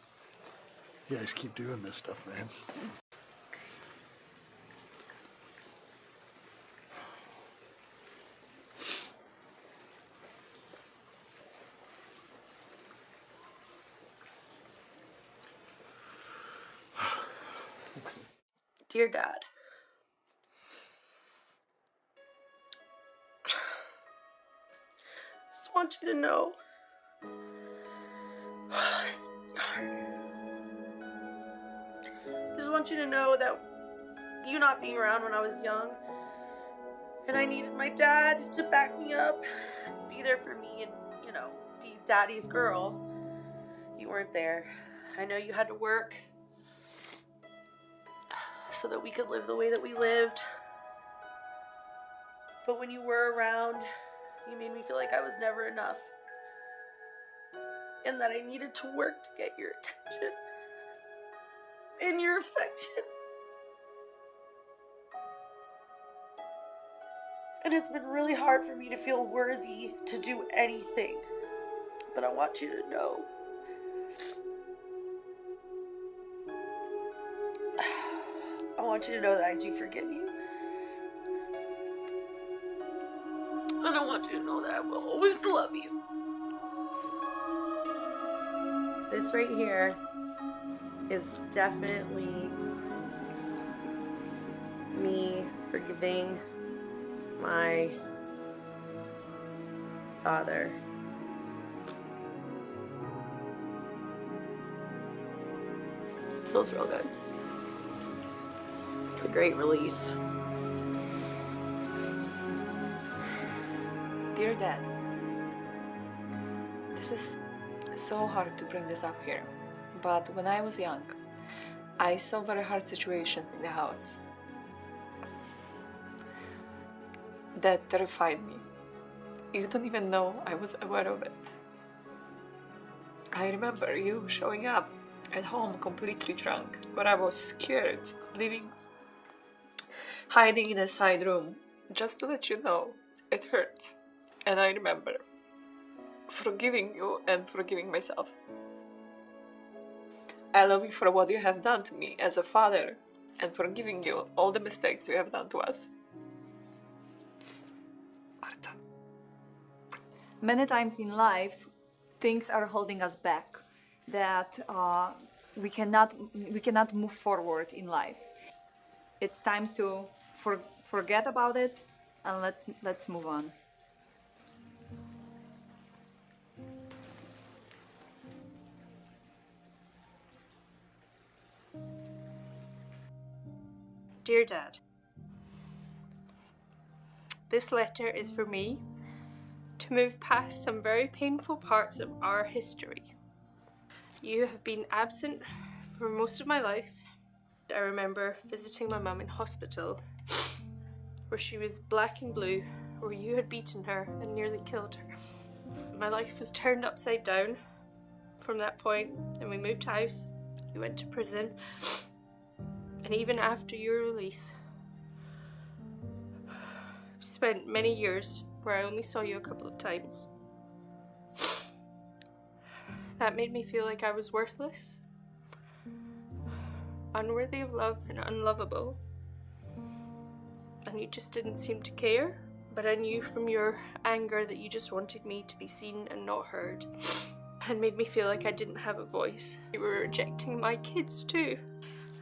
you guys keep doing this stuff, man. Dear Dad, I just want you to know, I just want you to know that you not being around when I was young. And I needed my dad to back me up, be there for me, and, you know, be daddy's girl. You weren't there. I know you had to work so that we could live the way that we lived. But when you were around, you made me feel like I was never enough. And that I needed to work to get your attention and your affection. And it's been really hard for me to feel worthy to do anything. But I want you to know. I want you to know that I do forgive you. And I want you to know that I will always love you. This right here is definitely me forgiving my father. Feels real good. It's a great release. Dear Dad, this is so hard to bring this up here, but when I was young, I saw very hard situations in the house that terrified me. You don't even know I was aware of it. I remember you showing up at home completely drunk, but I was scared, hiding in a side room, just to let you know it hurts. And I remember forgiving you and forgiving myself. I love you for what you have done to me as a father and forgiving you all the mistakes you have done to us. Marta. Many times in life, things are holding us back, that we cannot move forward in life. It's time to forget about it and let's move on. Dear Dad, this letter is for me to move past some very painful parts of our history. You have been absent for most of my life. I remember visiting my mum in hospital, where she was black and blue, where you had beaten her and nearly killed her. My life was turned upside down from that point, and we moved house, we went to prison, and even after your release, I spent many years where I only saw you a couple of times. That made me feel like I was worthless, unworthy of love and unlovable. And you just didn't seem to care, but I knew from your anger that you just wanted me to be seen and not heard, and made me feel like I didn't have a voice. You were rejecting my kids too.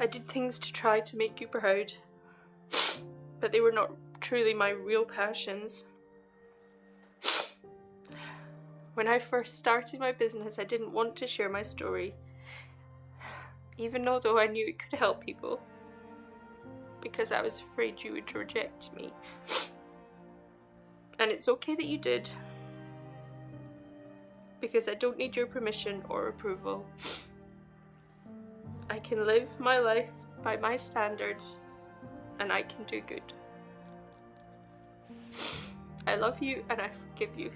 I did things to try to make you proud, but they were not truly my real passions. When I first started my business, I didn't want to share my story, even though I knew it could help people, because I was afraid you would reject me. And it's okay that you did, because I don't need your permission or approval. I can live my life by my standards, and I can do good. I love you and I forgive you.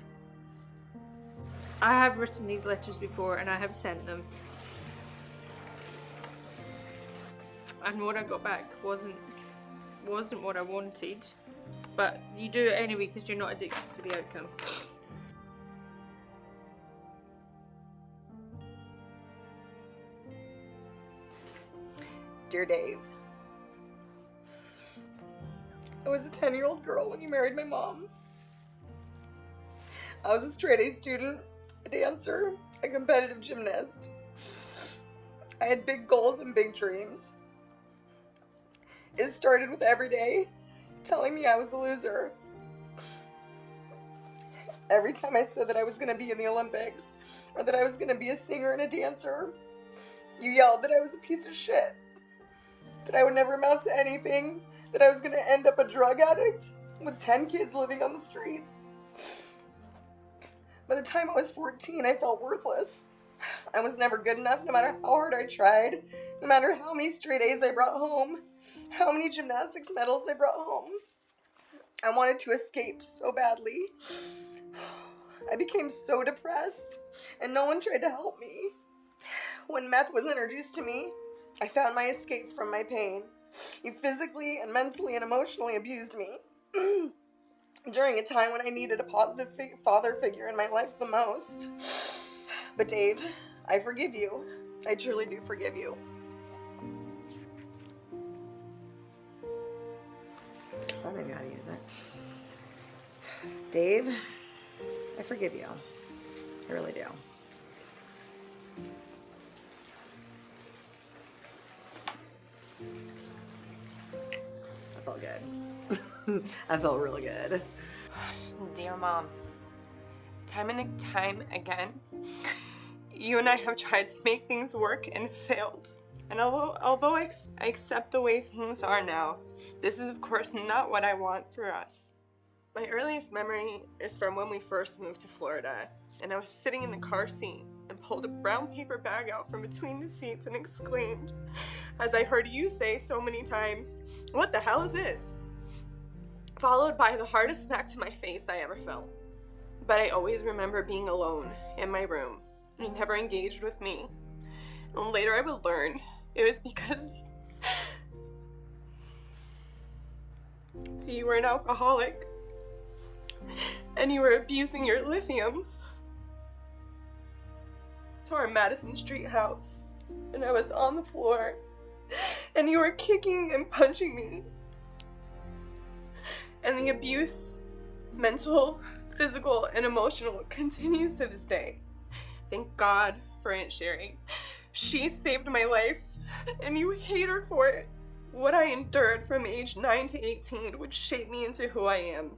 I have written these letters before and I have sent them. And what I got back wasn't what I wanted, but you do it anyway because you're not addicted to the outcome. Dear Dave, I was a 10-year-old girl when you married my mom. I was a straight-A student, a dancer, a competitive gymnast. I had big goals and big dreams. It started with every day telling me I was a loser. Every time I said that I was going to be in the Olympics or that I was going to be a singer and a dancer, you yelled that I was a piece of shit, that I would never amount to anything, that I was going to end up a drug addict with 10 kids living on the streets. By the time I was 14, I felt worthless. I was never good enough, no matter how hard I tried, no matter how many straight A's I brought home, how many gymnastics medals I brought home. I wanted to escape so badly. I became so depressed, and no one tried to help me. When meth was introduced to me, I found my escape from my pain. He physically and mentally and emotionally abused me during a time when I needed a positive father figure in my life the most. But Dave, I forgive you. I truly do forgive you. I don't know how to use it. Dave, I forgive you. I really do. I felt good. I felt really good. Dear Mom, time and time again, you and I have tried to make things work and failed. And although I accept the way things are now, this is of course not what I want for us. My earliest memory is from when we first moved to Florida, and I was sitting in the car seat and pulled a brown paper bag out from between the seats and exclaimed, as I heard you say so many times, "What the hell is this?" Followed by the hardest smack to my face I ever felt. But I always remember being alone in my room. You never engaged with me. And later I would learn it was because you were an alcoholic and you were abusing your lithium to our Madison Street house. And I was on the floor and you were kicking and punching me. And the abuse, mental, physical, and emotional, continues to this day. Thank God for Aunt Sherry. She saved my life, and you hate her for it. What I endured from age 9 to 18 would shape me into who I am.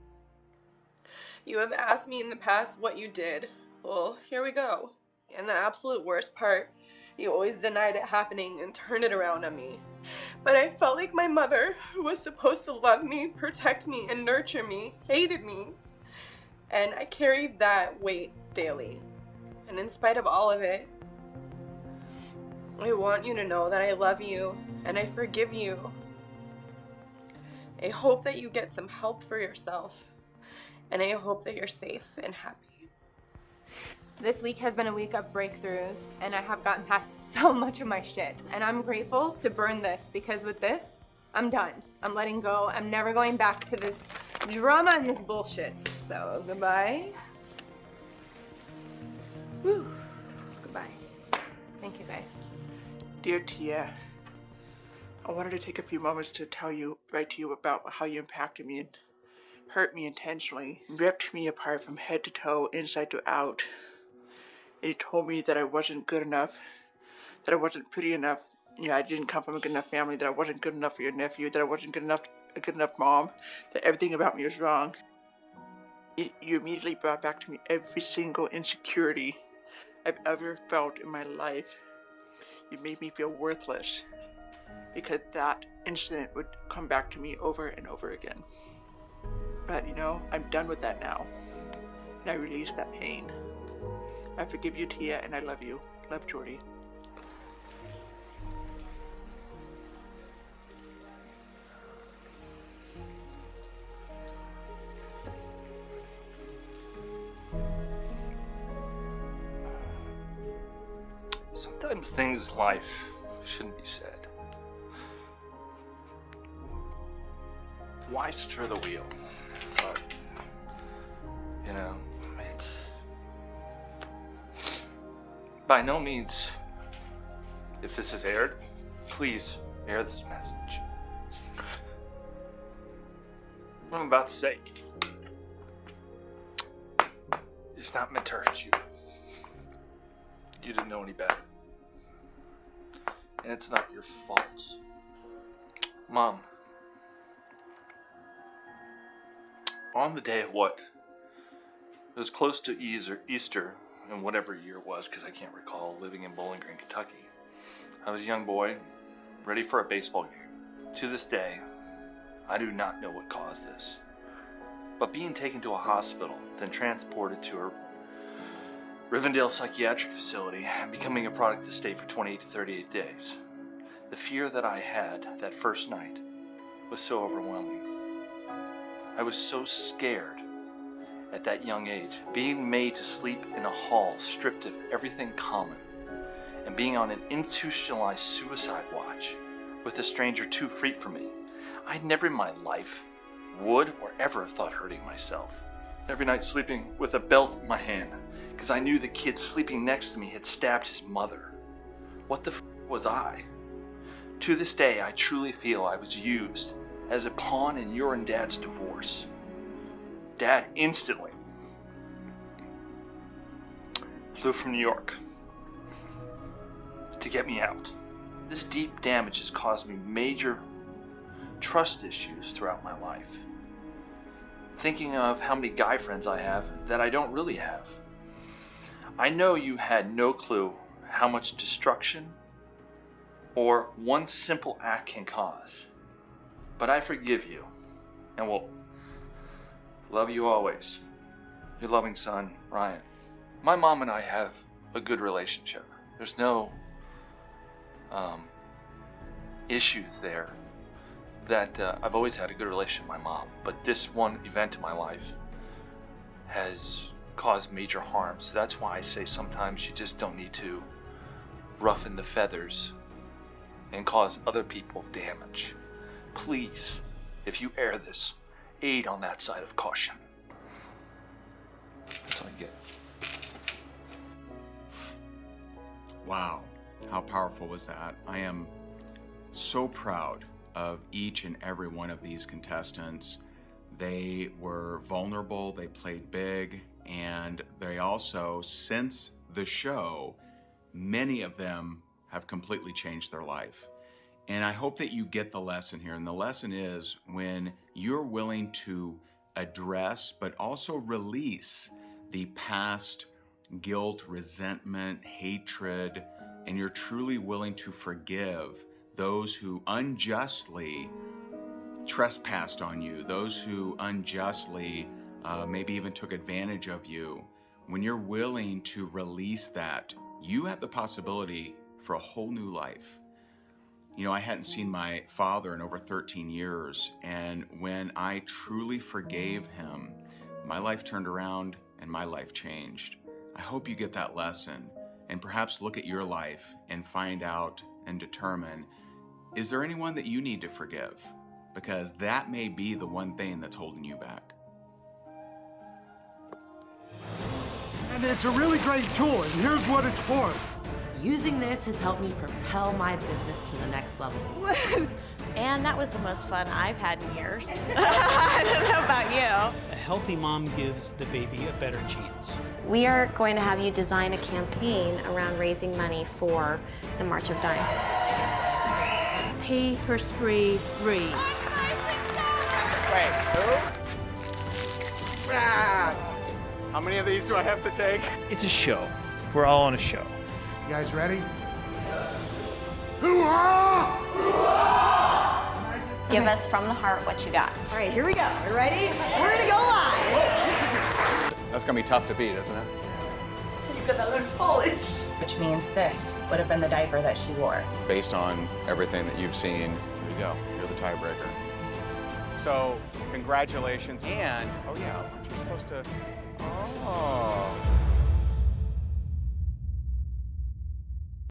You have asked me in the past what you did. Well, here we go. And the absolute worst part, you always denied it happening and turned it around on me. But I felt like my mother, who was supposed to love me, protect me, and nurture me, hated me. And I carried that weight daily. And in spite of all of it, I want you to know that I love you and I forgive you. I hope that you get some help for yourself. And I hope that you're safe and happy. This week has been a week of breakthroughs, and I have gotten past so much of my shit. And I'm grateful to burn this, because with this, I'm done. I'm letting go. I'm never going back to this drama and this bullshit. So, goodbye. Woo. Goodbye. Thank you, guys. Dear Tia, I wanted to take a few moments to write to you about how you impacted me and hurt me intentionally, ripped me apart from head to toe, inside to out. And you told me that I wasn't good enough, that I wasn't pretty enough, I didn't come from a good enough family, that I wasn't good enough for your nephew, that I wasn't a good enough mom, that everything about me was wrong. You immediately brought back to me every single insecurity I've ever felt in my life. You made me feel worthless, because that incident would come back to me over and over again. But I'm done with that now, and I release that pain. I forgive you, Tia, and I love you. Love, Jordy. Sometimes things in life shouldn't be said. Why stir the wheel? But, it's by no means, if this is aired, please air this message. What I'm about to say is not meant to hurt you. You didn't know any better. And it's not your fault. Mom, on the day of what? It was close to Easter in whatever year it was, because I can't recall, living in Bowling Green, Kentucky. I was a young boy, ready for a baseball game. To this day, I do not know what caused this. But being taken to a hospital, then transported to a Rivendell psychiatric facility, and becoming a product of the state for 28 to 38 days, the fear that I had that first night was so overwhelming. I was so scared at that young age, being made to sleep in a hall stripped of everything common, and being on an institutionalized suicide watch with a stranger 2 feet from me. I'd never in my life would or ever have thought hurting myself. Every night sleeping with a belt in my hand, because I knew the kid sleeping next to me had stabbed his mother. What the was I? To this day, I truly feel I was used as a pawn in your and Dad's divorce. Dad instantly flew from New York to get me out. This deep damage has caused me major trust issues throughout my life. Thinking of how many guy friends I have that I don't really have. I know you had no clue how much destruction or one simple act can cause. But I forgive you and will love you always. Your loving son, Ryan. My mom and I have a good relationship. There's no issues there. That I've always had a good relationship with my mom, but this one event in my life has caused major harm. So that's why I say sometimes you just don't need to roughen the feathers and cause other people damage. Please, if you air this, aid on that side of caution. That's all I get. Wow, how powerful was that? I am so proud of each and every one of these contestants. They were vulnerable, they played big, and they also, since the show, many of them have completely changed their life. And I hope that you get the lesson here. And the lesson is when you're willing to address, but also release the past guilt, resentment, hatred, and you're truly willing to forgive those who unjustly trespassed on you, those who unjustly maybe even took advantage of you. When you're willing to release that, you have the possibility for a whole new life. You know, I hadn't seen my father in over 13 years, and when I truly forgave him, my life turned around and my life changed. I hope you get that lesson and perhaps look at your life and find out and determine, is there anyone that you need to forgive? Because that may be the one thing that's holding you back. And it's a really great tool, and here's what it's for. Using this has helped me propel my business to the next level. And that was the most fun I've had in years. I don't know about you. A healthy mom gives the baby a better chance. We are going to have you design a campaign around raising money for the March of Dimes. Pay per spray free. Wait, who? How many of these do I have to take? It's a show. We're all on a show. You guys ready? Hoo-ah! Give us from the heart what you got. All right, here we go. You ready? We're gonna go live. That's gonna be tough to beat, isn't it? You're gonna learn Polish. Which means this would have been the diaper that she wore. Based on everything that you've seen, here you go. You're the tiebreaker. So, congratulations. And, oh yeah, aren't you supposed to... Oh.